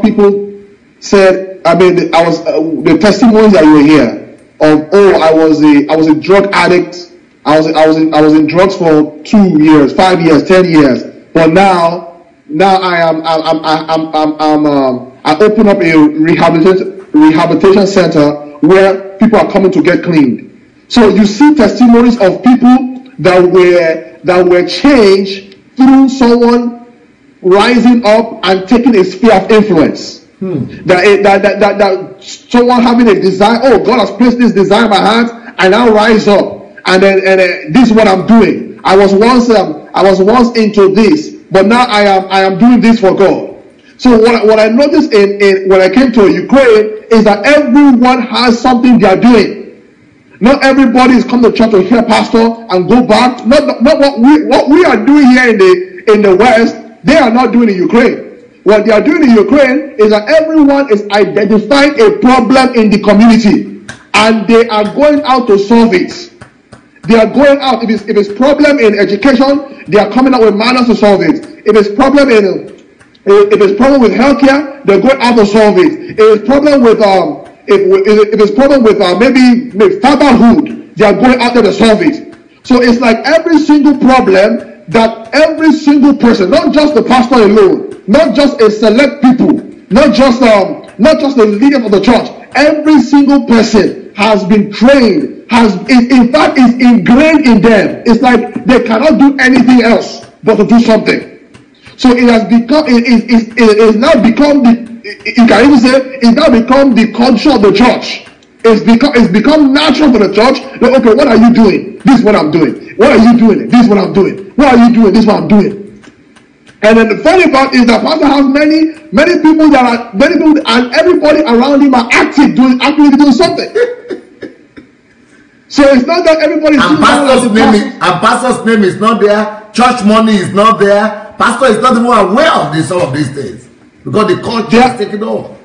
people said. I mean, the testimonies that you were here of, oh, I was a drug addict. I was in drugs for 2 years, 5 years, 10 years, but now I open up a rehabilitation center where people are coming to get cleaned. So you see testimonies of people that were changed through someone rising up and taking a sphere of influence. That someone having a desire. Oh, God has placed this desire in my heart, and I'll rise up. And this is what I'm doing. I was once into this, but now I am doing this for God. So what I noticed when I came to Ukraine is that everyone has something they are doing. Not everybody is coming to church to hear pastor and go back. Not what we are doing here in the West. They are not doing in Ukraine. What they are doing in Ukraine is that everyone is identifying a problem in the community, and they are going out to solve it. They are going out. If it's problem in education, they are coming out with manners to solve it. If it's problem with healthcare, they're going out to solve it. If it's problem with if it's problem with maybe fatherhood, they are going out there to solve it. So it's like every single problem that every single person, not just the pastor alone, not just a select people, not just the leader of the church, every single person has been trained, in fact is ingrained in them. It's like they cannot do anything else but to do something. So it has become, it's now become you can even say, it's now become the culture of the church. It's become natural for the church. Like, okay, what are you doing? This is what I'm doing. What are you doing? This is what I'm doing. What are you doing? This is what I'm doing. And then the funny part is that pastor has many people and everybody around him are actively doing something. So it's not that everybody and pastor's name is not there. Church money is not there. Pastor is not even aware of some of these things because the culture is taking over.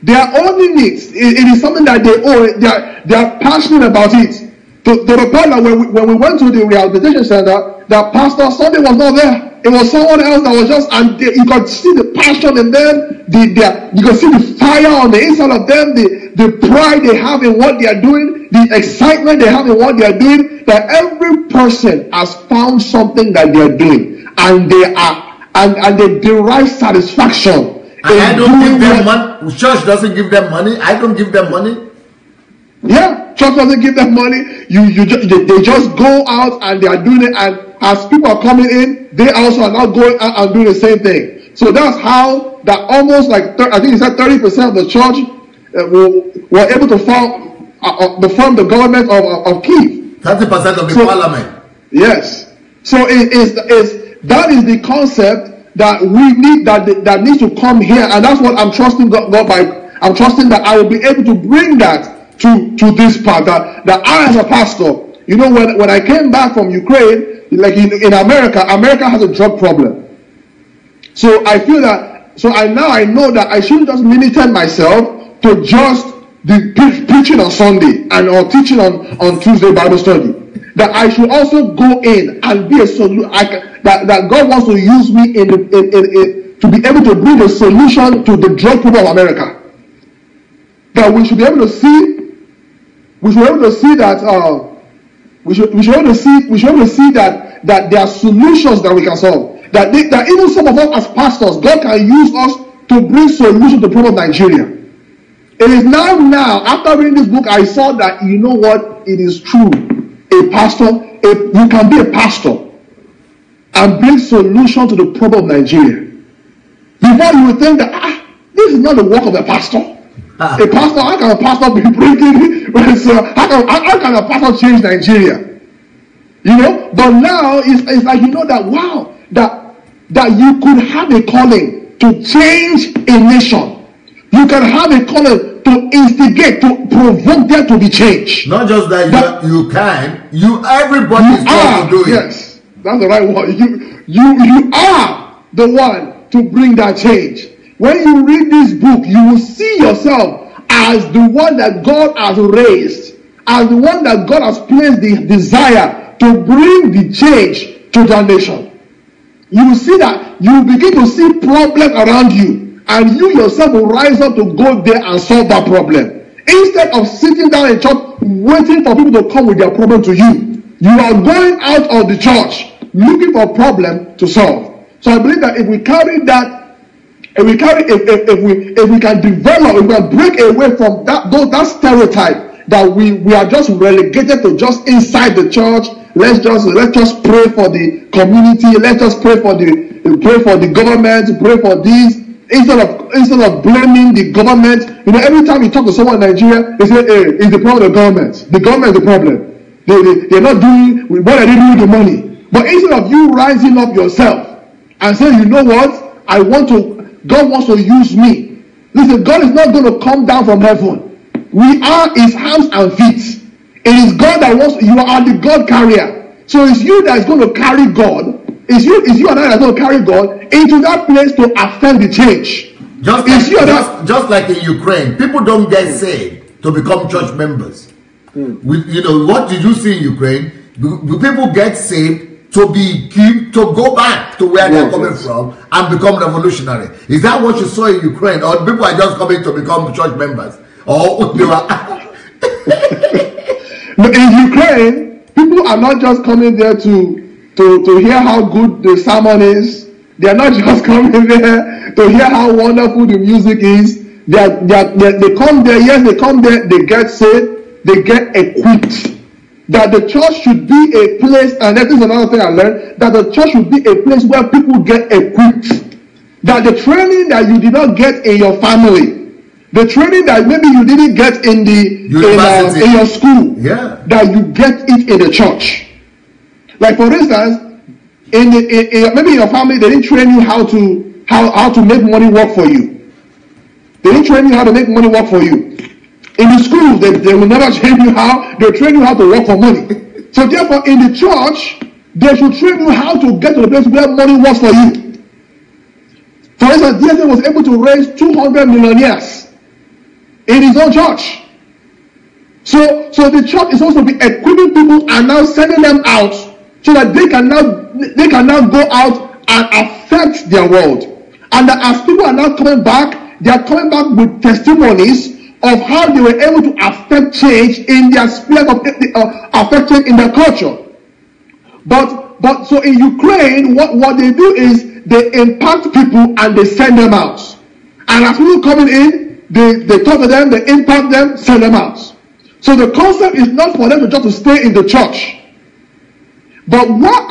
They are owning it. It is something that they own. They are passionate about it. To the point that when we went to the rehabilitation center, the pastor Sunday was not there. It was someone else that was just, and you could see the passion in them. You could see the fire on the inside of them, the pride they have in what they are doing, the excitement they have in what they are doing. That every person has found something that they are doing, and they derive satisfaction. And I don't give them money. Church doesn't give them money. I don't give them money. Yeah, church doesn't give them money. They just go out and they are doing it. And as people are coming in, they also are now going out and doing the same thing. So that's how that almost like, I think he said 30% of the church were able to form the government of Kiev. 30% of the parliament. Yes. So that is the concept that we need, that needs to come here, and that's what I'm trusting God by. I'm trusting that I will be able to bring that to this part. That I, as a pastor, you know, when I came back from Ukraine, like in America has a drug problem. So I feel that, I know that I shouldn't just limit myself to just the preaching on Sunday or teaching on Tuesday Bible study. That I should also go in and be a solution. That God wants to use me to be able to bring a solution to the drug problem of America. That we should be able to see. We should be able to see that. We should be able to see that there are solutions that we can solve. That even some of us as pastors, God can use us to bring solutions to the problem of Nigeria. It is now, after reading this book, I saw that, you know what, it is true. A pastor, you can be a pastor and bring solution to the problem of Nigeria. Before you would think that, this is not the work of a pastor. A pastor, how can a pastor be bringing, how can a pastor change Nigeria? You know, but now it's like, you know, that, wow, that you could have a calling to change a nation. You can have a calling to instigate, to provoke them to be changed. Not just that, everybody is going to do it. Yes, that's the right word. You are the one to bring that change. When you read this book, you will see yourself as the one that God has raised, as the one that God has placed the desire to bring the change to the nation. You will see that you will begin to see problems around you, and you yourself will rise up to go there and solve that problem. Instead of sitting down in church waiting for people to come with their problem to you, you are going out of the church looking for a problem to solve. So I believe that if we carry that, if we can develop, if we can break away from that stereotype that we are just relegated to just inside the church. Let's just pray for the community. Let's just pray for the government. Pray for this instead of blaming the government. You know, every time you talk to someone in Nigeria, they say, "Hey, it's the problem of the government. The government is the problem. They're not doing what are they doing with the money." But instead of you rising up yourself and saying, "You know what? God wants to use me." Listen, God is not going to come down from heaven. We are His hands and feet. It is God that wants. You are the God carrier. So it's you that is going to carry God. It's you and I that is going to carry God into that place to affect the change. Just like in Ukraine, people don't get saved to become church members. You know, what did you see in Ukraine? Do people get saved to go back to where they're coming from and become revolutionary? Is that what you saw in Ukraine? Or people are just coming to become church members? Or they were... But in Ukraine, people are not just coming there to hear how good the sermon is. They are not just coming there to hear how wonderful the music is. They come there, yes, they come there, they get saved, they get equipped. That the church should be a place, and that is another thing I learned, that the church should be a place where people get equipped. That the training that you did not get in your family, the training that maybe you didn't get in your school, that you get it in the church. Like for instance, maybe in your family they didn't train you how to make money work for you. They didn't train you how to make money work for you. In the schools, they will never train you how. They'll train you how to work for money. So therefore, in the church, they should train you how to get to the place where money works for you. For instance, DSA was able to raise 200 millionaires in his own church. So the church is supposed to be equipping people and now sending them out so that they can now go out and affect their world. And that as people are now coming back, they are coming back with testimonies of how they were able to affect change in their sphere of affect change in their culture. But so in Ukraine, what they do is they impact people and they send them out. And as people coming in, they talk to them, they impact them, send them out. So the concept is not for them to just stay in the church, But what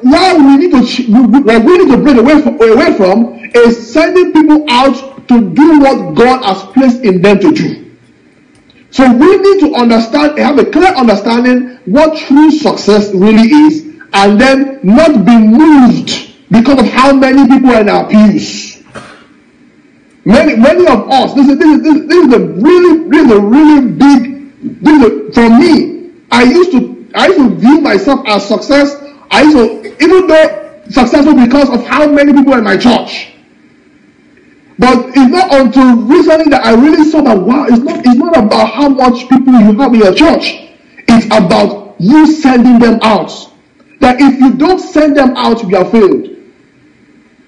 we need to break away from is sending people out to do what God has placed in them to do. So we need to understand, have a clear understanding what true success really is, and then not be moved because of how many people are in our pews. Many of us, this is a really big. For me, I used to view myself as success. Even though successful because of how many people are in my church. But it's not until recently that I really saw that, wow, it's not about how much people you have in your church. It's about you sending them out. That if you don't send them out, you are failed.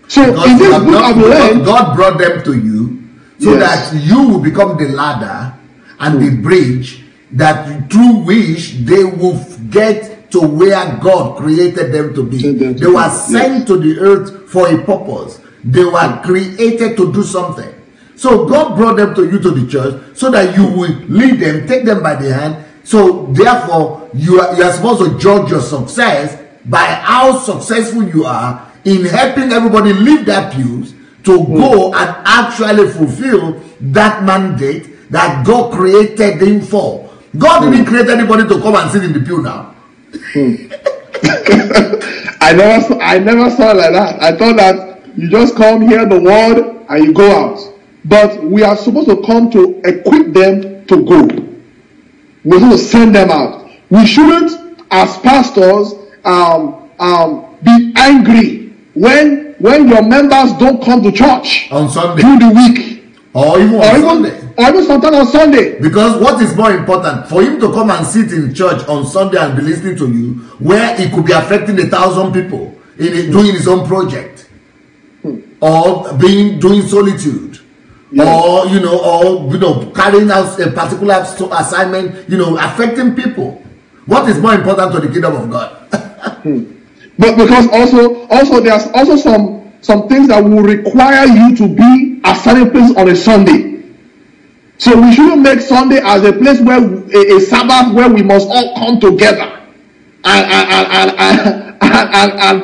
So because in this book I've learned, God brought them to you so that you will become the ladder and the bridge that through which they will get to where God created them to be. They were sent to the earth for a purpose. They were created to do something. So God brought them to you, to the church, so that you will lead them, take them by the hand. So therefore, you are supposed to judge your success by how successful you are in helping everybody leave their pews to go and actually fulfill that mandate that God created them for. God didn't create anybody to come and sit in the pew now. I never saw it like that. I thought that you just come, hear the word, and you go out. But we are supposed to come to equip them to go. We're supposed to send them out. We shouldn't, as pastors, be angry when your members don't come to church on Sunday through the week, or even on Sunday, or even sometimes on Sunday. Because what is more important, for him to come and sit in church on Sunday and be listening to you, where it could be affecting 1,000 people doing his own project, or doing solitude, or carrying out a particular assignment, affecting people. What is more important to the kingdom of God? But because also there's also some things that will require you to be at certain places on a Sunday. So we shouldn't make Sunday as a place where a Sabbath where we must all come together and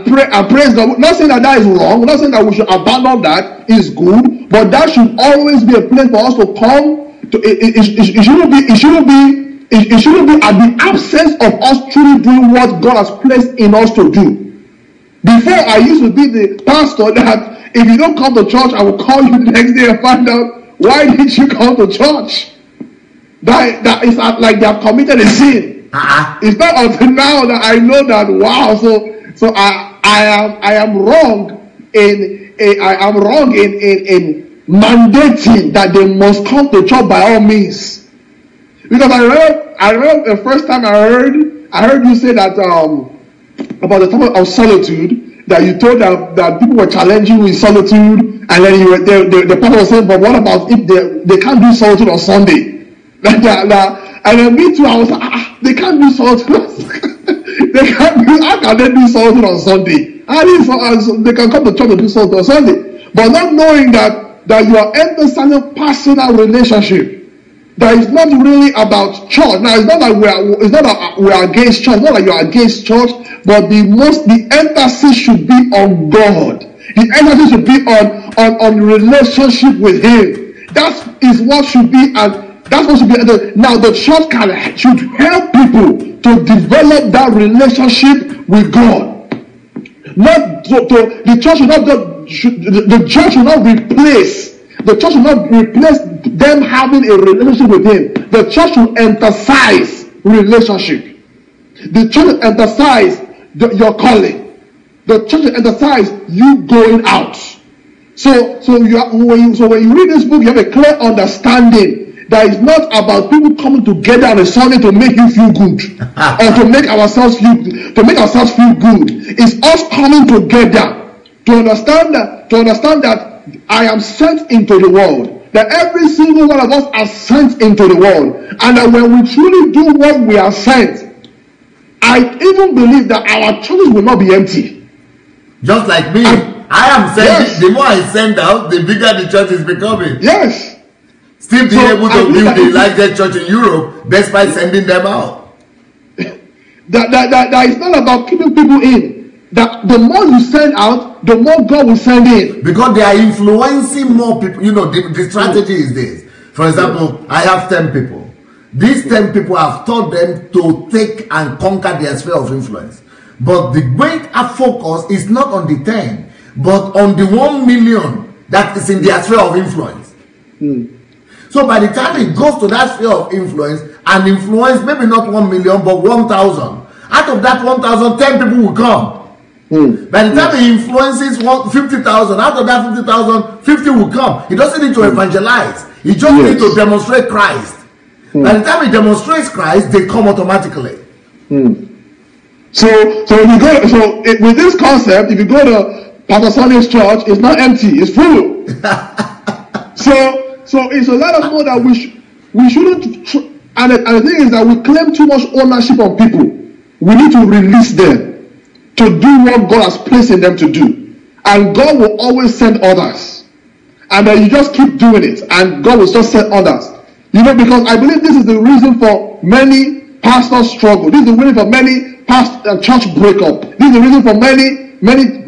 pray and praise God. Not saying that is wrong. Not saying that we should abandon that. Is good, but that should always be a place for us to come to. It shouldn't be at the absence of us truly doing what God has placed in us to do. Before, I used to be the pastor that if you don't come to church, I will call you the next day and find out why didn't you come to church. That is like they have committed a sin. It's not until now that I know that, wow, so I am wrong in mandating that they must come to church by all means. Because I remember the first time I heard you say that about the topic of solitude, that you told that people were challenging you with solitude, and then the pastor was saying, but what about if they can't do solitude on Sunday? And then me too, I was like, they can't do solitude. How can they do solitude on Sunday? They can come to church and do solitude on Sunday. But not knowing that you are emphasizing personal relationship. That is not really about church. Now, it's not that we are against church. It's not that you are against church, but the emphasis should be on God. The emphasis should be on relationship with Him. That is what should be, and that's what should be. Now, the church should help people to develop that relationship with God. The church should not replace. The church should not replace them having a relationship with Him. The church should emphasize relationship. The church should emphasize your calling. The church should emphasize you going out. So when you read this book, you have a clear understanding that it's not about people coming together on a Sunday to make you feel good or to make ourselves feel good. It's us coming together to understand that I am sent into the world. That every single one of us are sent into the world. And that when we truly do what we are sent, I even believe that our churches will not be empty. Just like me. I am sending. Yes. The more I send out, the bigger the church is becoming. Yes. Still being able to build the largest church in Europe despite sending them out. That it's not about keeping people in. That the more you send out, the more God will send in. Because they are influencing more people. You know, the strategy is this. For example, I have 10 people. These 10 people have taught them to take and conquer their sphere of influence. But the great focus is not on the 10, but on the 1 million that is in their sphere of influence. So by the time it goes to that sphere of influence and influence maybe not 1 million but 1,000, out of that 1,000, 10 people will come. By the time he influences 50,000, out of that 50,000, 50 will come. He doesn't need to evangelize. He just needs to demonstrate Christ. By the time he demonstrates Christ, they come automatically. So with this concept, if you go to Pastor Sunday's church, it's not empty, it's full. So it's to let us know that we shouldn't. And the thing is that we claim too much ownership on people. We need to release them to do what God has placed in them to do, and God will always send others. And then you just keep doing it, and God will just send others. You know, because I believe this is the reason for many pastors struggle. This is the reason for many church breakup. This is the reason for many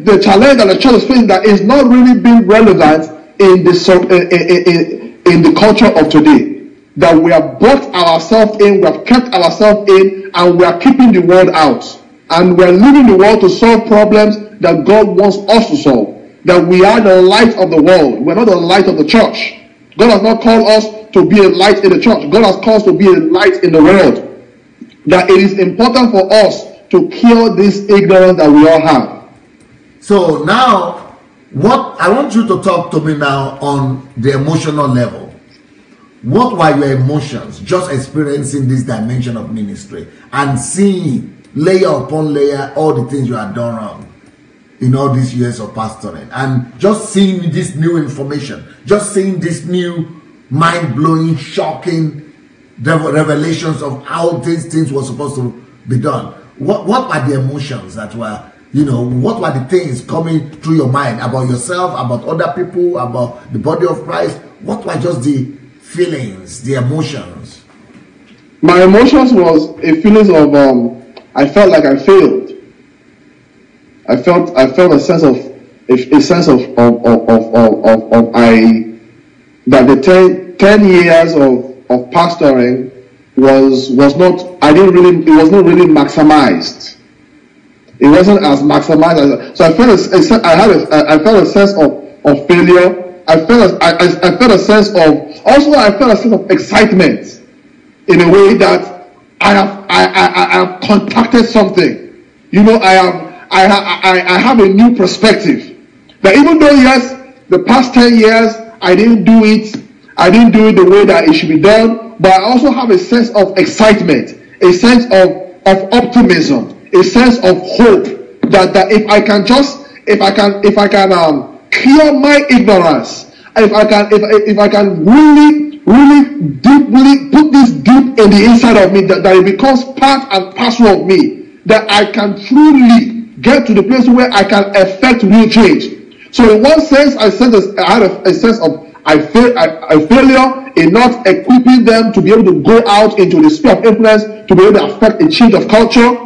the challenge that the church is facing that is not really being relevant in the culture of today. That we have brought ourselves in, we have kept ourselves in, and we are keeping the world out. And we are leaving the world to solve problems that God wants us to solve. That we are the light of the world. We're not the light of the church. God has not called us to be a light in the church. God has called us to be a light in the world. That it is important for us to cure this ignorance that we all have. So now, what I want you to talk to me now on the emotional level. What were your emotions just experiencing this dimension of ministry and seeing layer upon layer all the things you have done wrong in all these years of pastoring, and just seeing this new information, just seeing this new mind-blowing, shocking revelations of how these things were supposed to be done? What were the emotions that were, you know, what were the things coming through your mind about yourself, about other people, about the body of Christ? What were just the feelings, the emotions? My emotions was a feeling of I felt like I failed. I felt a sense of that the 10 years of pastoring was not not really maximized. It wasn't as maximized as, so I felt a sense of failure. I felt a sense of excitement in a way that I have contacted something. You know, I have a new perspective. That even though, yes, the past 10 years I didn't do it the way that it should be done, but I also have a sense of excitement, a sense of optimism, a sense of hope that if I can cure my ignorance, if I can really deeply put this deep in the inside of me, that it becomes part and parcel of me, that I can truly get to the place where I can effect real change. So in one sense, I had a sense of failure in not equipping them to be able to go out into the sphere of influence, to be able to affect a change of culture.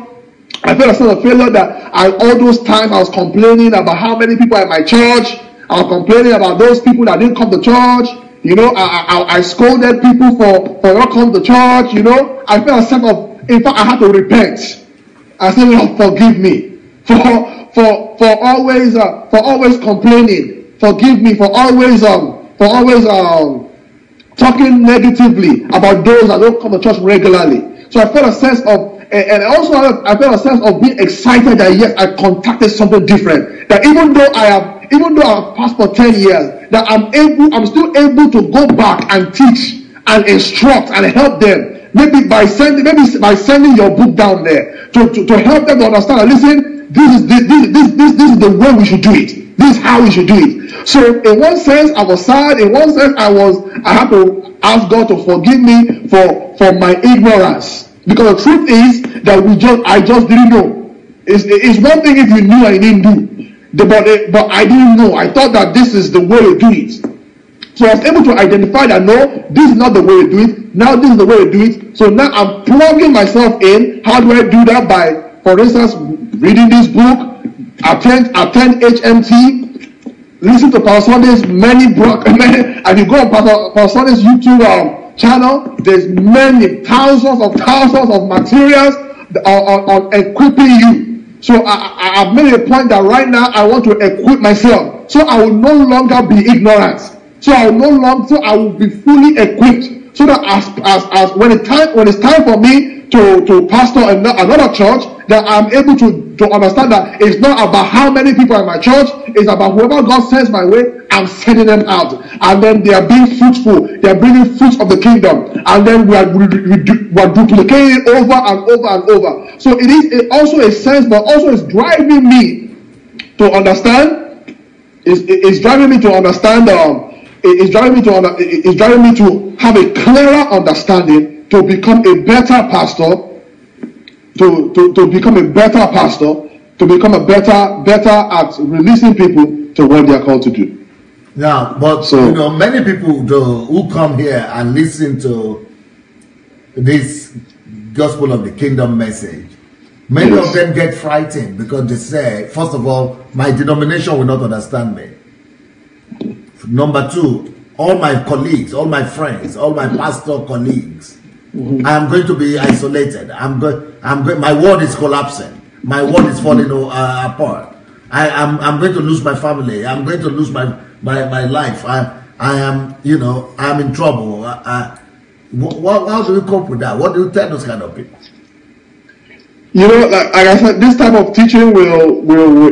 I felt a sense of failure that all those times I was complaining about how many people at my church. I was complaining about those people that didn't come to church. You know, I scolded people for not coming to church. You know, I felt a sense of, in fact, I had to repent. I said, Lord, forgive me for always complaining. Forgive me for always talking negatively about those that don't come to church regularly. So I felt a sense of, and also I felt a sense of being excited that yes, I contacted something different. That even though I've passed for 10 years, that I'm still able to go back and teach and instruct and help them. Maybe by sending your book down there to help them to understand that, listen, this is the way we should do it. This is how we should do it. So in one sense I was sad. In one sense I had to ask God to forgive me for my ignorance. Because the truth is that I just didn't know. It's one thing if you knew and you didn't do. But I didn't know. I thought that this is the way to do it. So I was able to identify that, no, this is not the way to do it. Now this is the way to do it. So now I'm plugging myself in. How do I do that? By, for instance, reading this book, attend HMT, listen to Pastor Sunday's many and you go on Pastor Sunday's YouTube channel, there's many thousands of materials on equipping you. So I've made a point that right now I want to equip myself, so I will no longer be ignorant. So I will be fully equipped, so that as when it's time for me to pastor another church, that I'm able to understand that it's not about how many people are in my church, it's about whoever God sends my way, I'm sending them out. And then they are being fruitful, they are bringing fruits of the kingdom, and then we are duplicating it over and over and over. So it is also a sense, but also it's driving me to understand, it's driving me to understand, it's driving me to have a clearer understanding, to become a better pastor, to become a better pastor, to become a better at releasing people to what they are called to do. Yeah, but so, many people who come here and listen to this gospel of the kingdom message, many of them get frightened because they say, first of all, my denomination will not understand me. Number two, all my colleagues, all my friends, all my pastor colleagues, I am going to be isolated. My world is collapsing. My world is falling apart. I'm going to lose my family. I'm going to lose my life. I am in trouble. How do you cope with that? What do you tell those kind of people? Like I said, this type of teaching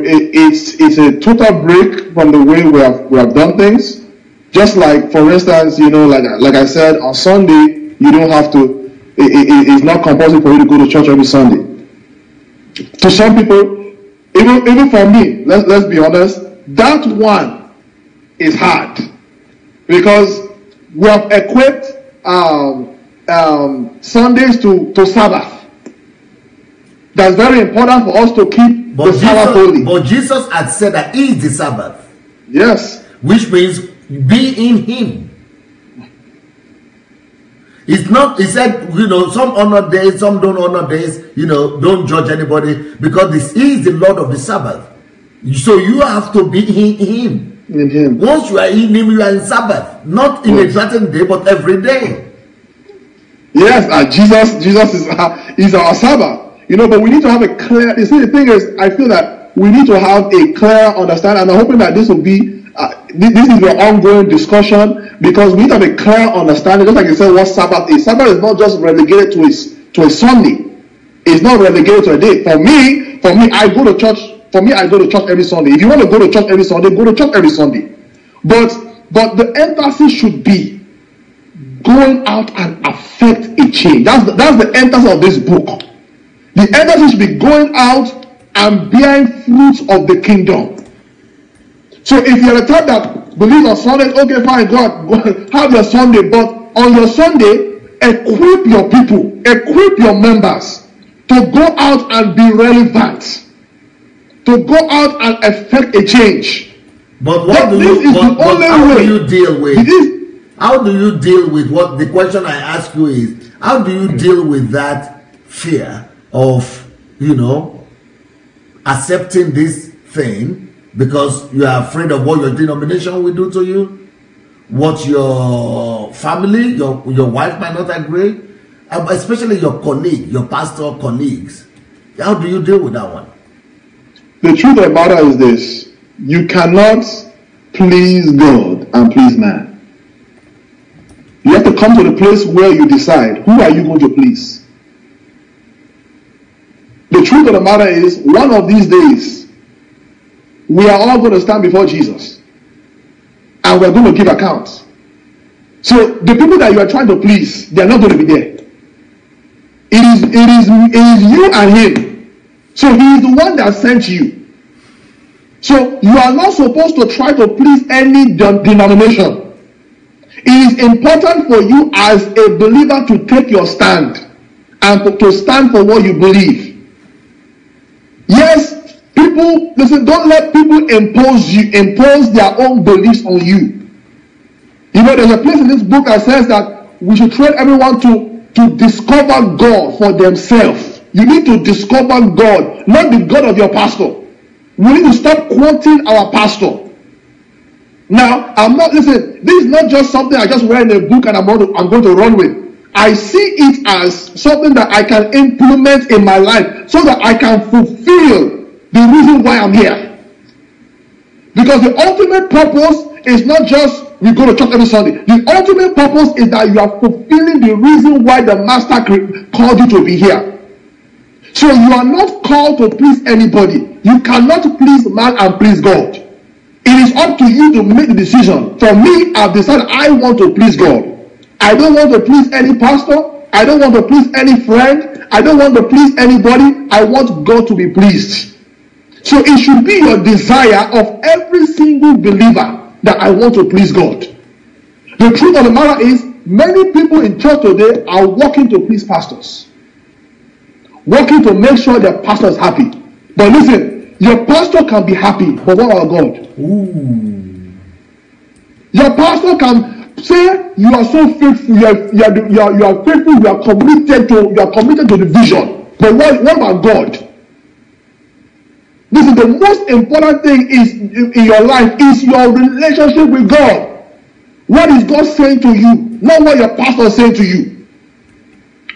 it's a total break from the way we have done things. Just like, for instance, like I said, on Sunday, you don't have to, it's not compulsory for you to go to church every Sunday. To some people, even for me, let's be honest, that one is hard. Because we have equipped Sundays to Sabbath. That's very important for us to keep the Sabbath holy. But Jesus had said that he is the Sabbath. Yes. Which means be in him. It's not, he said, some honor days, some don't honor days, don't judge anybody, because this is the Lord of the Sabbath. So you have to be in him. In him. Once you are in him, you are in Sabbath. Not in a certain day, but every day. Yes, Jesus is our Sabbath. But we need to have a clear, you see, the thing is, I feel that we need to have a clear understanding, and I'm hoping that this will be, this is an ongoing discussion, because we need to have a clear understanding, just like you said, what Sabbath is. Sabbath is not just relegated to a Sunday. It's not relegated to a day. For me, I go to church. For me, I go to church every Sunday. If you want to go to church every Sunday, go to church every Sunday. But the emphasis should be going out and affect a change. That's the emphasis of this book. The emphasis should be going out and bearing fruits of the kingdom. So if you're the type that believes on Sunday, okay, fine, go have your Sunday, but on your Sunday, equip your people, equip your members to go out and be relevant, to go out and effect a change. But how do you deal with what the question I ask you is, how do you deal with that fear of accepting this thing because you are afraid of what your denomination will do to you, what your family, your wife might not agree, especially your colleague, your pastor colleagues? How do you deal with that one? The truth of the matter is this: you cannot please God and please man. You have to come to the place where you decide, who are you going to please? The truth of the matter is, one of these days, we are all going to stand before Jesus, and we're going to give accounts. So the people that you are trying to please, they are not going to be there. It is you and him. So he is the one that sent you. So you are not supposed to try to please any denomination. It is important for you as a believer to take your stand and to stand for what you believe. Yes, people, listen, don't let people impose their own beliefs on you. You know, there's a place in this book that says that we should train everyone to discover God for themselves. You need to discover God, not the God of your pastor. We need to stop quoting our pastor. Now, listen, this is not just something I just read in a book and I'm going to run with. I see it as something that I can implement in my life so that I can fulfill the reason why I'm here. Because the ultimate purpose is not just we go to church every Sunday. The ultimate purpose is that you are fulfilling the reason why the master called you to be here. So you are not called to please anybody. You cannot please man and please God. It is up to you to make the decision. For me, I've decided I want to please God. I don't want to please any pastor. I don't want to please any friend. I don't want to please anybody. I want God to be pleased. So it should be your desire of every single believer that I want to please God. The truth of the matter is, many people in church today are working to please pastors. Working to make sure their pastor is happy. But listen, your pastor can be happy, but what about God? Ooh. Your pastor can say you are so faithful, you are faithful, you are committed to the vision. But what about God? This is the most important thing is in your life is your relationship with God. What is God saying to you? Not what your pastor is saying to you.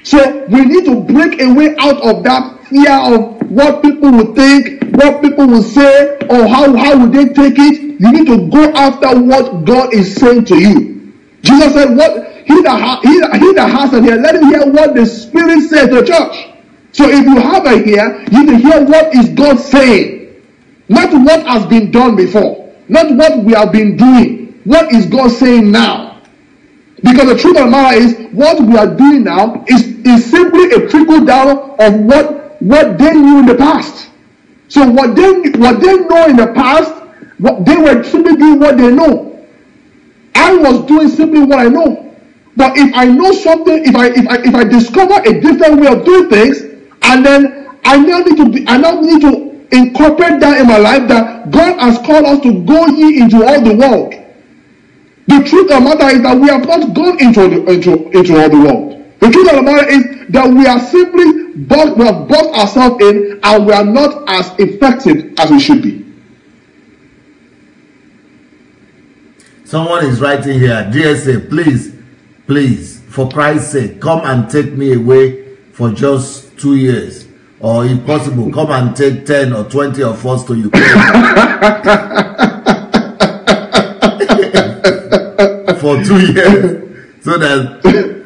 So we need to break away out of that fear of what people will think, what people will say, or how will they take it. You need to go after what God is saying to you. Jesus said, he that has an ear, let him hear what the Spirit says to the church. So if you have a ear, you need to hear what is God saying. Not what has been done before. Not what we have been doing. What is God saying now? Because the truth of the matter is, what we are doing now is simply a trickle down of what they knew in the past. So what they know in the past, they were simply doing what they know. I was doing simply what I know. But if I know something, if I discover a different way of doing things, and then I now need to incorporate that in my life, that God has called us to go ye into all the world. The truth of the matter is that we have not gone into all the world. The truth of the matter is that we are simply we have boxed ourselves in, and we are not as effective as we should be. Someone is writing here, DSA, please, for Christ's sake, come and take me away for just 2 years. Or if possible, come and take 10 or 20 of us to Ukraine. For 2 years. So that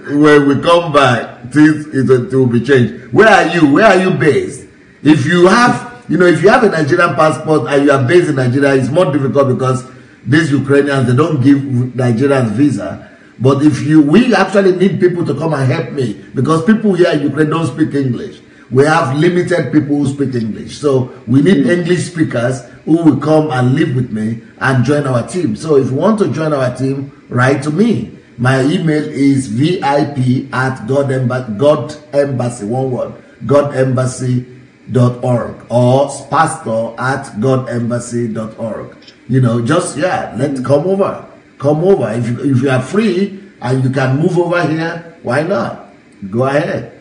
when we come back, it will be changed. Where are you? Where are you based? If you have a Nigerian passport and you are based in Nigeria, it's more difficult because these Ukrainians, they don't give Nigerians visa. But we actually need people to come and help me, because people here in Ukraine don't speak English. We have limited people who speak English. So we need English speakers who will come and live with me and join our team. So if you want to join our team, write to me. My email is vip@godembassy, one word, godembassy.org, or pastor@godembassy.org. Let's come over. Come over. If you are free and you can move over here, why not? Go ahead.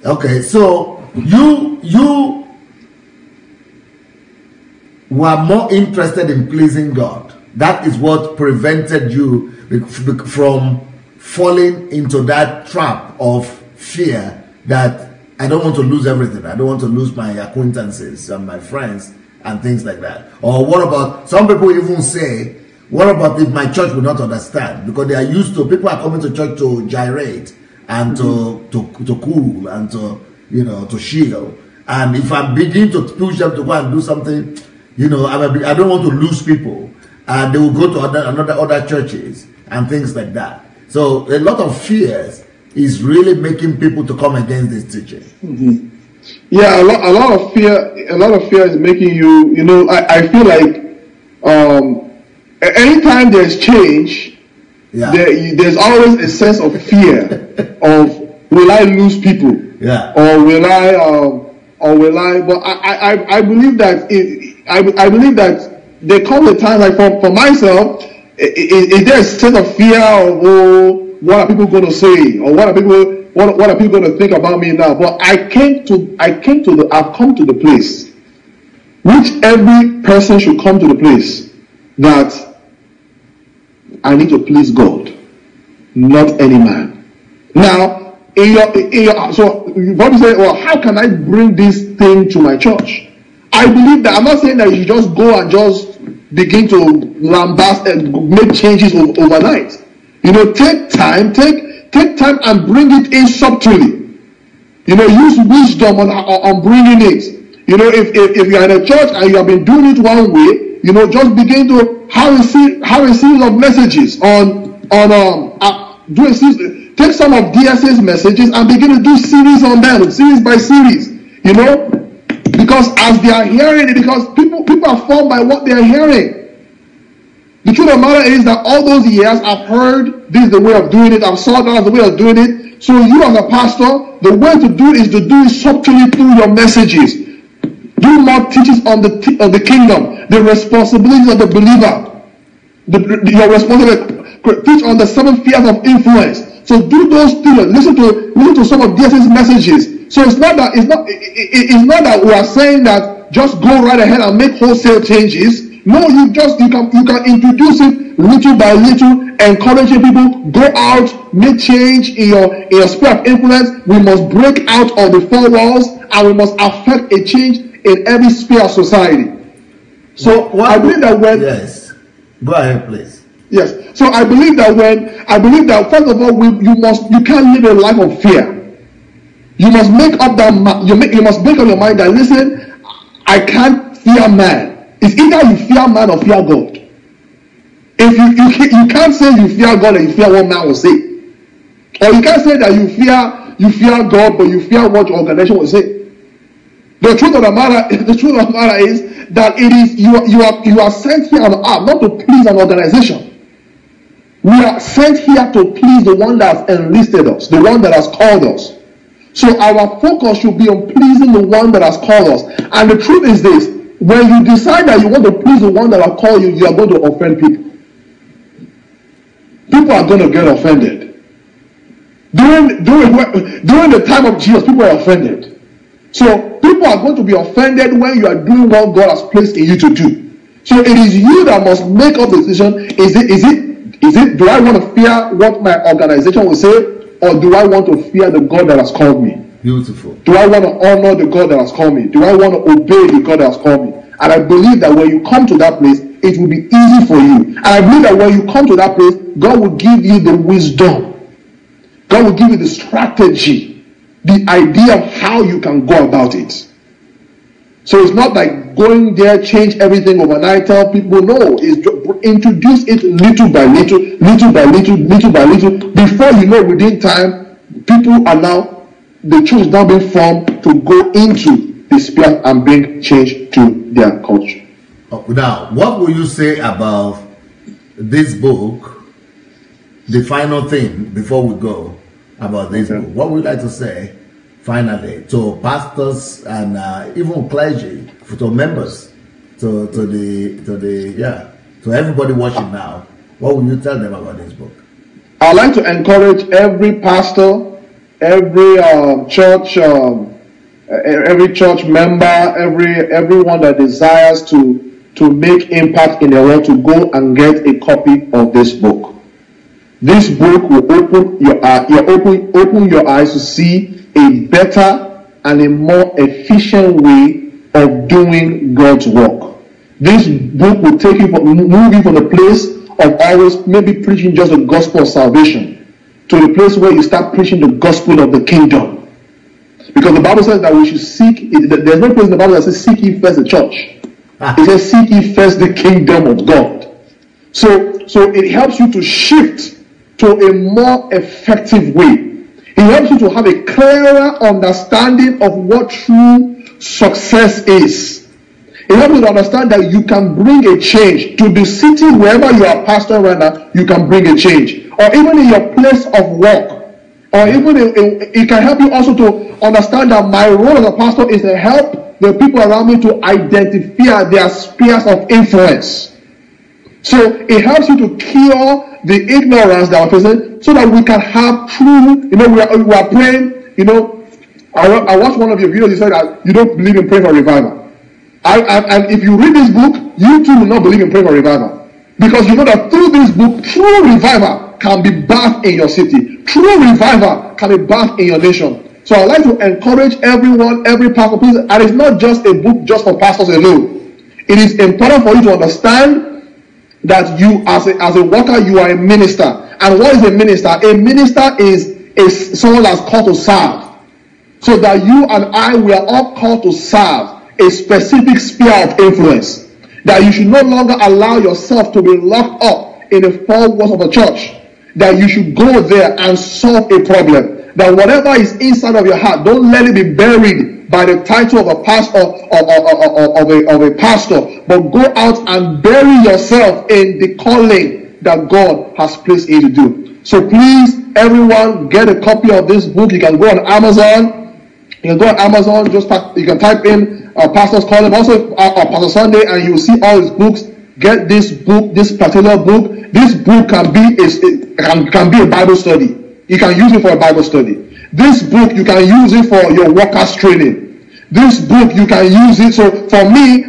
Okay, so you were more interested in pleasing God. That is what prevented you from falling into that trap of fear that I don't want to lose everything. I don't want to lose my acquaintances and my friends and things like that. Or what about, some people even say, what about if my church will not understand? Because they are used to, people are coming to church to gyrate and to cool and to chill. And if I begin to push them to go and do something, I don't want to lose people. And they will go to other churches and things like that. So a lot of fears is really making people to come against this teaching. Mm-hmm. Yeah, a lot of fear is making you, I feel like anytime there's change, there's always a sense of fear of, will I lose people? Yeah. Or will I, but I believe that, I believe that there comes a time, like for myself, is there a state of fear of, oh, what are people going to say, or what are people going to think about me now? But I've come to the place, which every person should come to the place, that I need to please God, not any man. Now, so Bible says, well, how can I bring this thing to my church? I believe that I'm not saying that you should just go and just begin to lambast and make changes overnight. Take time and bring it in subtly. Use wisdom on bringing it. If you are in a church and you have been doing it one way, just begin to have a series of messages take some of DSA's messages and begin to do series on them, series by series, because as they are hearing it, because people are formed by what they are hearing. The truth of the matter is that all those years I've heard this is the way of doing it, I've saw that as the way of doing it. So you as a pastor, the way to do it is to do it subtly through your messages. Do more teachings on the kingdom, the responsibilities of the believer, your responsibility. Teach on the 7 spheres of influence. So do those things. Listen to some of DS's messages. So it's not that we are saying that just go right ahead and make wholesale changes. No, you can introduce it little by little, encouraging people, go out, make change in your sphere of influence. We must break out of the 4 walls, and we must affect a change in every sphere of society. So I believe that when yes, go ahead, please. Yes. So I believe that first of all, you can't live a life of fear. You must make up you must make up your mind that, listen, I can't fear man. It's either you fear man or fear God. If you can't say you fear God and you fear what man will say, or you can't say that you fear God but you fear what your organization will say. The truth of the matter is that it is you are sent here on earth not to please an organization. We are sent here to please the one that has enlisted us, the one that has called us. So our focus should be on pleasing the one that has called us. And the truth is this: when you decide that you want to please the one that has called you, you are going to offend people. People are going to get offended. During the time of Jesus, people were offended. So people are going to be offended when you are doing what God has placed in you to do. So it is you that must make up the decision. Do I want to fear what my organization will say, or do I want to fear the God that has called me? Beautiful. Do I want to honor the God that has called me? Do I want to obey the God that has called me? And I believe that when you come to that place, it will be easy for you. And I believe that when you come to that place, God will give you the wisdom. God will give you the strategy, the idea of how you can go about it. So it's not like going there, change everything overnight, tell people, no. It's introduce it little by little. Before you know, within time, people are now, the church is now being formed to go into the sphere and bring change to their culture. Now, what will you say about this book, the final thing, before we go about this book? What would you like to say, finally, to pastors and even clergy, to members, to everybody watching now? What will you tell them about this book? I'd like to encourage every pastor, every church member, everyone that desires to make impact in their world to go and get a copy of this book. This book will open your eyes to see a better and a more efficient way of doing God's work. This book will take you move you from the place of always maybe preaching just the gospel of salvation to the place where you start preaching the gospel of the kingdom. Because the Bible says that we should seek, there's no place in the Bible that says seek ye first the church. It says seek ye first the kingdom of God. So it helps you to shift to a more effective way. It helps you to have a clearer understanding of what true success is. It helps you to understand that you can bring a change to the city wherever you are pastor right now. You can bring a change, or even in your place of work, or even it can help you also to understand that my role as a pastor is to help the people around me to identify their spheres of influence. So it helps you to cure the ignorance that we're facing, so that we can have true, we are praying, I watched one of your videos, you said that you don't believe in praying for revival. And if you read this book, you too will not believe in praying for revival. Because you know that through this book, true revival can be birthed in your city. True revival can be birthed in your nation. So I'd like to encourage everyone, every pastor, please, and it's not just a book just for pastors alone. It is important for you to understand that you, as a worker, you are a minister. And what is a minister? A minister is someone that's called to serve. So that you and I, we are all called to serve a specific sphere of influence. That you should no longer allow yourself to be locked up in the four walls of a church. That you should go there and solve a problem. That whatever is inside of your heart, don't let it be buried by the title of a pastor of a pastor, but go out and bury yourself in the calling that God has placed in you to do. So please, everyone, get a copy of this book. You can go on Amazon. You can go on Amazon. You can type in Pastor's Calling, also Pastor Sunday, and you will see all his books. Get this book, this particular book. This book can be a Bible study. You can use it for a Bible study. This book, you can use it for your workers training. This book, you can use it. So for me,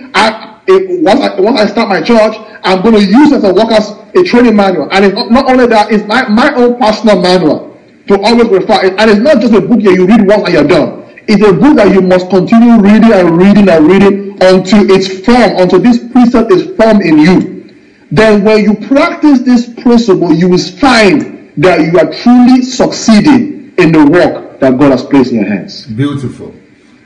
once I start my church, I'm going to use it as a training manual. And it's not only that, it's my own personal manual to always refer. And it's not just a book that you read once and you're done. It's a book that you must continue reading and reading and reading until it's formed, until this precept is formed in you. Then when you practice this principle, you will find that you are truly succeeding in the work that God has placed in your hands. Beautiful.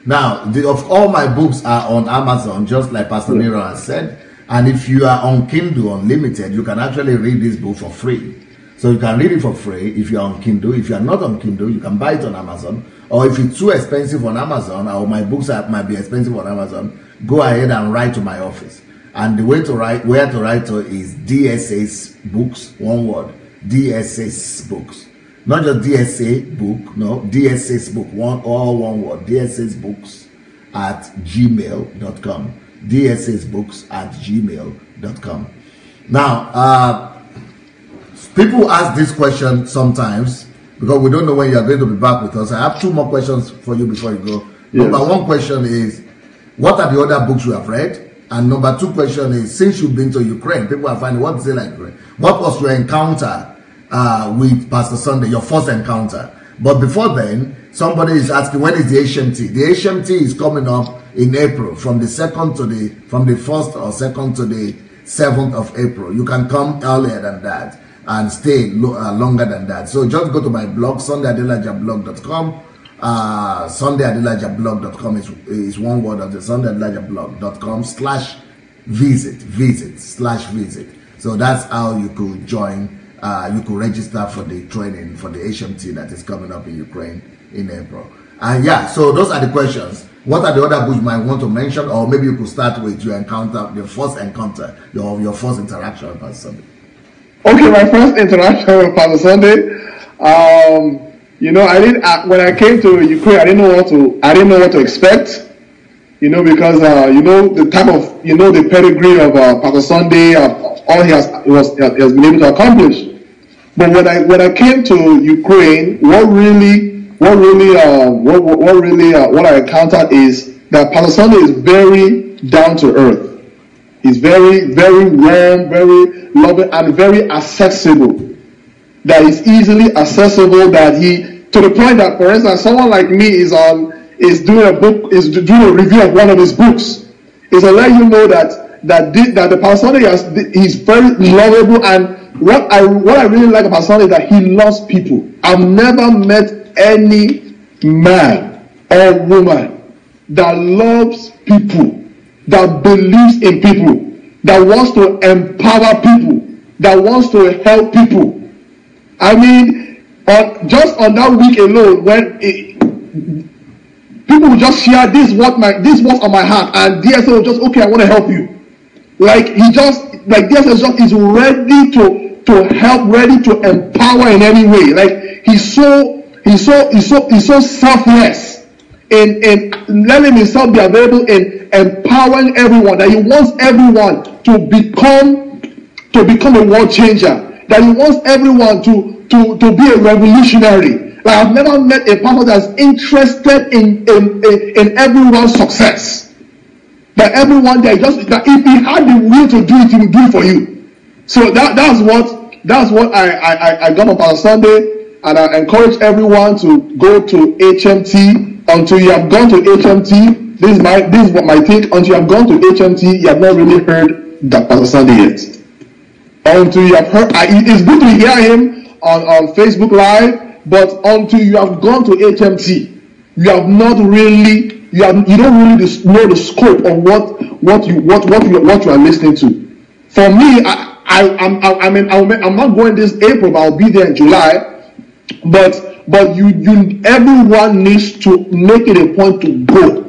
Now, of all my books are on Amazon, just like Pastor Niran has said. And if you are on Kindle Unlimited, you can actually read this book for free. So you can read it for free if you're on Kindle. If you're not on Kindle, you can buy it on Amazon. Or if it's too expensive on Amazon, or my books might be expensive on Amazon, go ahead and write to my office. And the way to write, where to write to is DSS Books, one word, DSS Books. Not just DSA book, no, DSS book, all one word, DSS Books at gmail.com. DSS Books at gmail.com. Now, people ask this question sometimes because we don't know when you are going to be back with us. I have two more questions for you before you go. Yes. Number one question is, what are the other books you have read? And number two question is, since you've been to Ukraine, people are finding, what is it like Ukraine? What was your encounter with Pastor Sunday, your first encounter? But before then, somebody is asking, when is the HMT? The HMT is coming up in April, from the 1st or 2nd to the 7th of April. You can come earlier than that and stay longer than that. So just go to my blog, sundayadelajablog.com. Sundayadelajablog.com is one word of the sundayadelajablog.com/visit. So that's how you could join. You could register for the training for the HMT that is coming up in Ukraine in April. And yeah, so those are the questions. What are the other books you might want to mention? Or maybe you could start with your encounter, your first encounter, your first interaction with Pastor Sunday. Okay, my first interaction with Pastor Sunday. When I came to Ukraine, I didn't know what to expect. Because the type of the pedigree of Pastor Sunday, all he has been able to accomplish. But when I came to Ukraine, what I encountered is that Pastor Sunday is very down to earth. He's very, very warm, very loving, and very accessible. That is easily accessible. To the point that, for instance, someone like me is doing a review of one of his books. Is to let you know that the Pastor Sunday he's very lovable, and what I really like about Pastor Sunday is that he loves people. I've never met any man or woman that loves people, that believes in people, that wants to empower people, that wants to help people. I mean, just on that week alone, when people will just share this what's on my heart, and DSA will just, okay, I want to help you. DSA is ready to help, ready to empower in any way. Like he's so selfless in letting himself be available in empowering everyone, that he wants everyone to to become a world changer, that he wants everyone to be a revolutionary. Like, I've never met a pastor that's interested in everyone's success. That everyone there, just that if he had the will to do it, he will do it for you. So that's what I got on Pastor Sunday, and I encourage everyone to go to HMT. Until you have gone to HMT, this is what my take. Until you have gone to HMT, you have not really heard that Pastor Sunday yet. Until you have heard, it's good to hear him on Facebook Live, but until you have gone to HMT, you have not really, you don't really know the scope of what you are listening to. For me, I'm not going this April, but I'll be there in July. But everyone needs to make it a point to go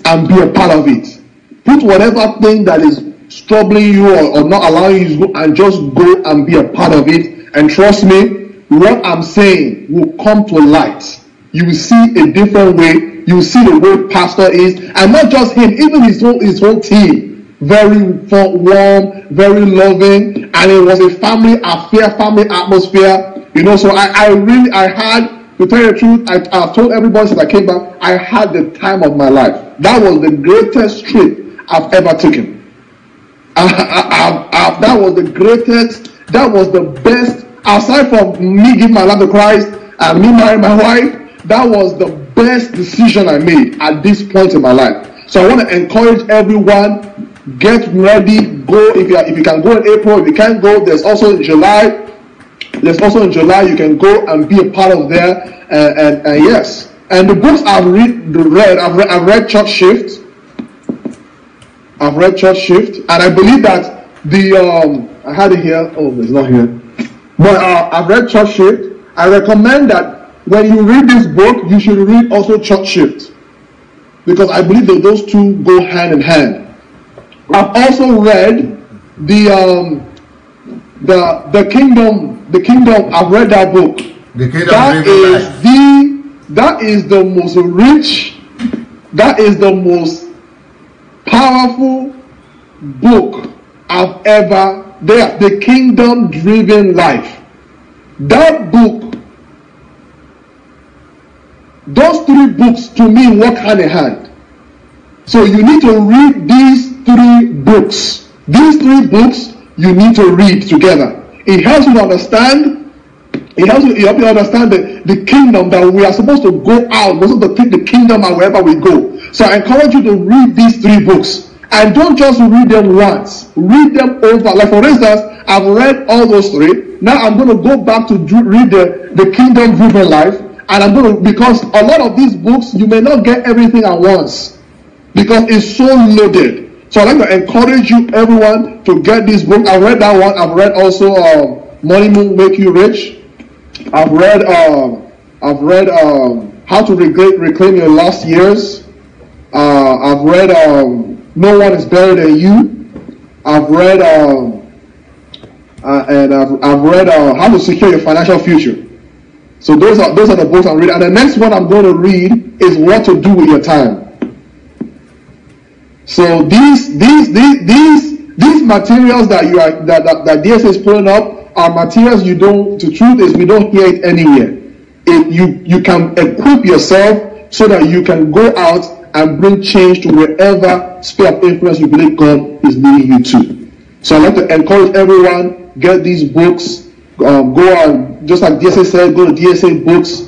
and be a part of it. Put whatever thing that is troubling you or not allowing you to go, and just go and be a part of it. And trust me, what I'm saying will come to light. You will see a different way. You will see the way pastor is, and not just him, even his whole team. Very warm, very loving, and it was a family affair, family atmosphere. So I had, to tell you the truth, I've told everybody since I came back, I had the time of my life. That was the greatest trip I've ever taken. That was the greatest, that was the best, aside from me giving my life to Christ and me marrying my wife, that was the best decision I made at this point in my life. So I want to encourage everyone, get ready, go. If you can go in April, if you can't go, there's also in July. You can go and be a part of there, and yes. And the books I've read Church Shift. I've read Church Shift, and I believe that I had it here. Oh, it's not here. But I've read Church Shift. I recommend that when you read this book, you should read also Church Shift, because I believe that those two go hand in hand. I've also read the Kingdom. I've read that book. The Kingdom. That is the most rich. That is the most powerful book I've ever. The Kingdom Driven Life. That book. Those three books to me work hand in hand. So you need to read these three books. These three books you need to read together. It helps you to understand. It helps you to understand the kingdom, that we are supposed to go out. We're supposed to take the kingdom out wherever we go. So I encourage you to read these three books. And don't just read them once. Read them over. Like, for instance, I've read all those three. Now I'm going to go back to read the Kingdom Driven Life. And I'm going to, because a lot of these books, you may not get everything at once, because it's so loaded. So I'd like to encourage you, everyone, to get this book. I've read that one. I've read also Money Will Make You Rich. I've read How to Reclaim Your Lost Years. I've read No One Is Better Than You. I've read I've read How to Secure Your Financial Future. So those are the books I'm reading. And the next one I'm going to read is What to Do with Your Time. So these materials that DSA is putting up are materials you don't. The truth is, we don't hear it anywhere. You can equip yourself so that you can go out and bring change to wherever sphere of influence you believe God is leading you to. So I'd like to encourage everyone, get these books. Go on, just like DSA said, go to DSA books.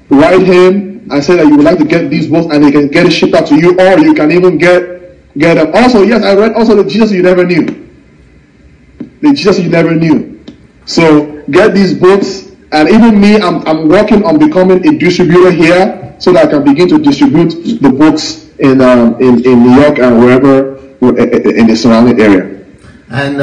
Write him and say that you would like to get these books, and they can get it shipped out to you, or you can even get them. Also, yes, I read also the Jesus You Never Knew. The Jesus You Never Knew. So get these books, and even me, I'm working on becoming a distributor here, so that I can begin to distribute the books in New York and wherever in the surrounding area. And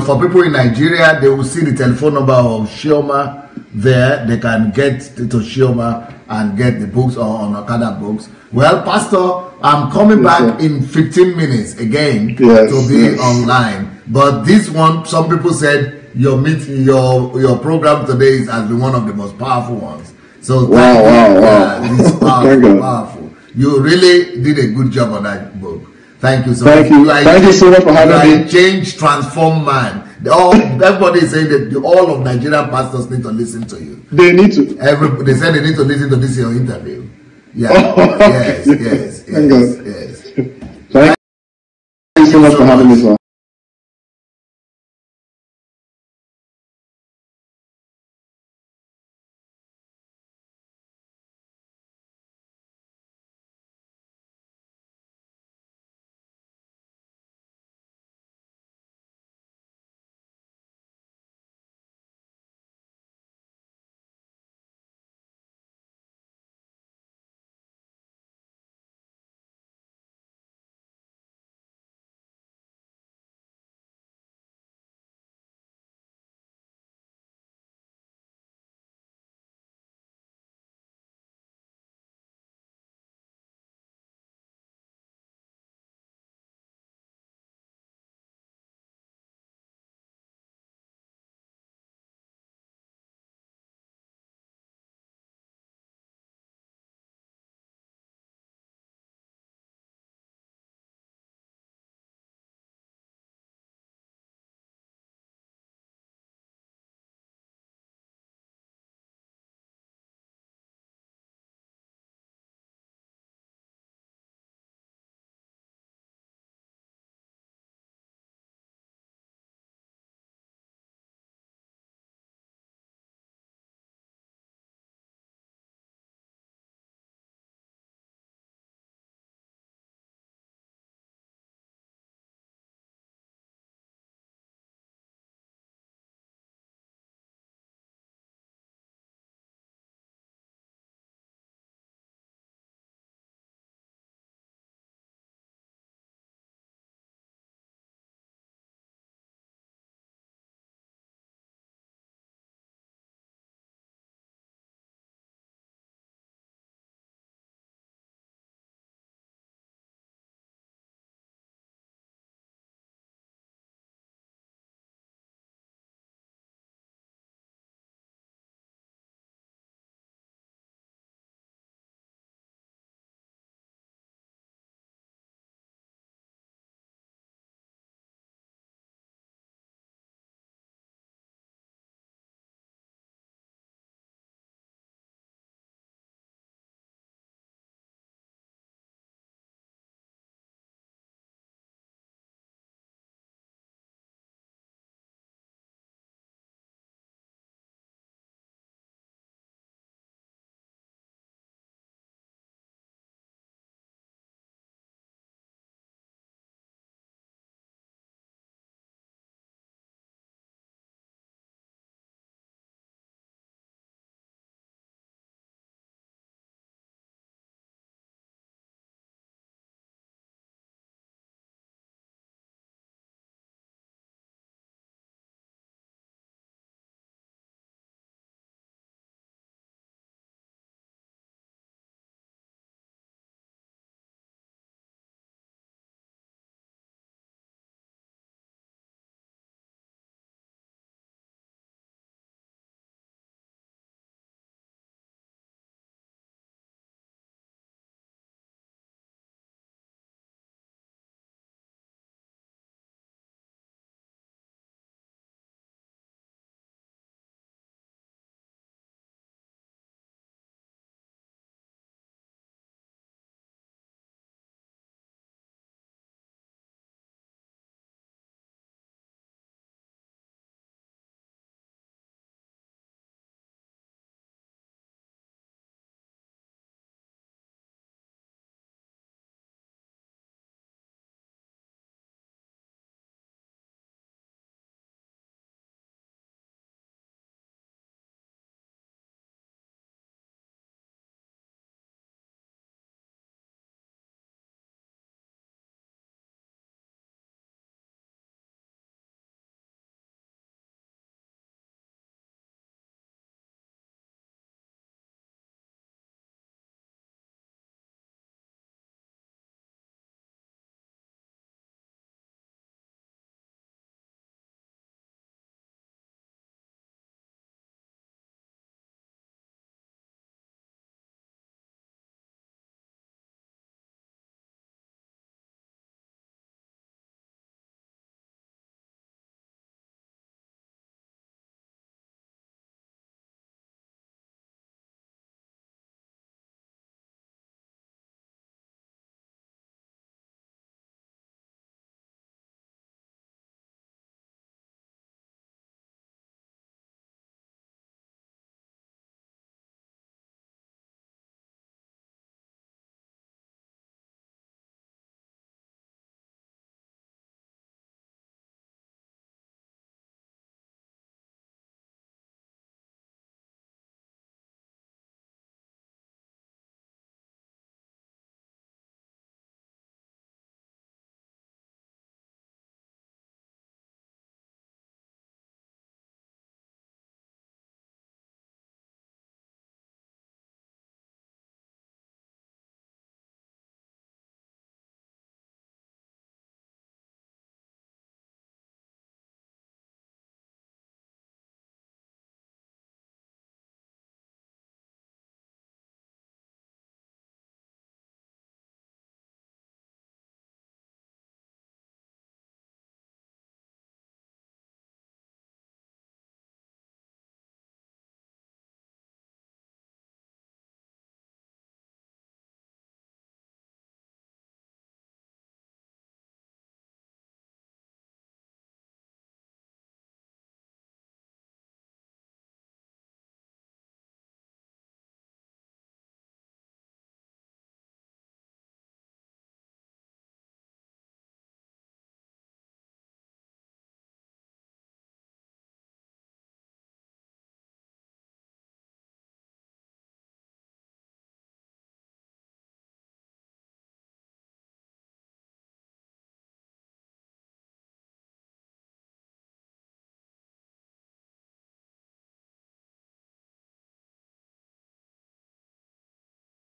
for people in Nigeria, they will see the telephone number of Shioma there. They can get to Shioma and get the books or on Okada books. Well, Pastor, I'm coming back in 15 minutes again to be online. But this one, some people said your meeting, your program today has been one of the most powerful ones. So wow. It's powerful. You really did a good job on that book. Thank you so much. Thank you so much for having me. Change, transform man. Everybody is saying that all of Nigerian pastors need to listen to you. They need to. They said they need to listen to this your interview. Yeah. Yes. Thank you so much for having me, sir.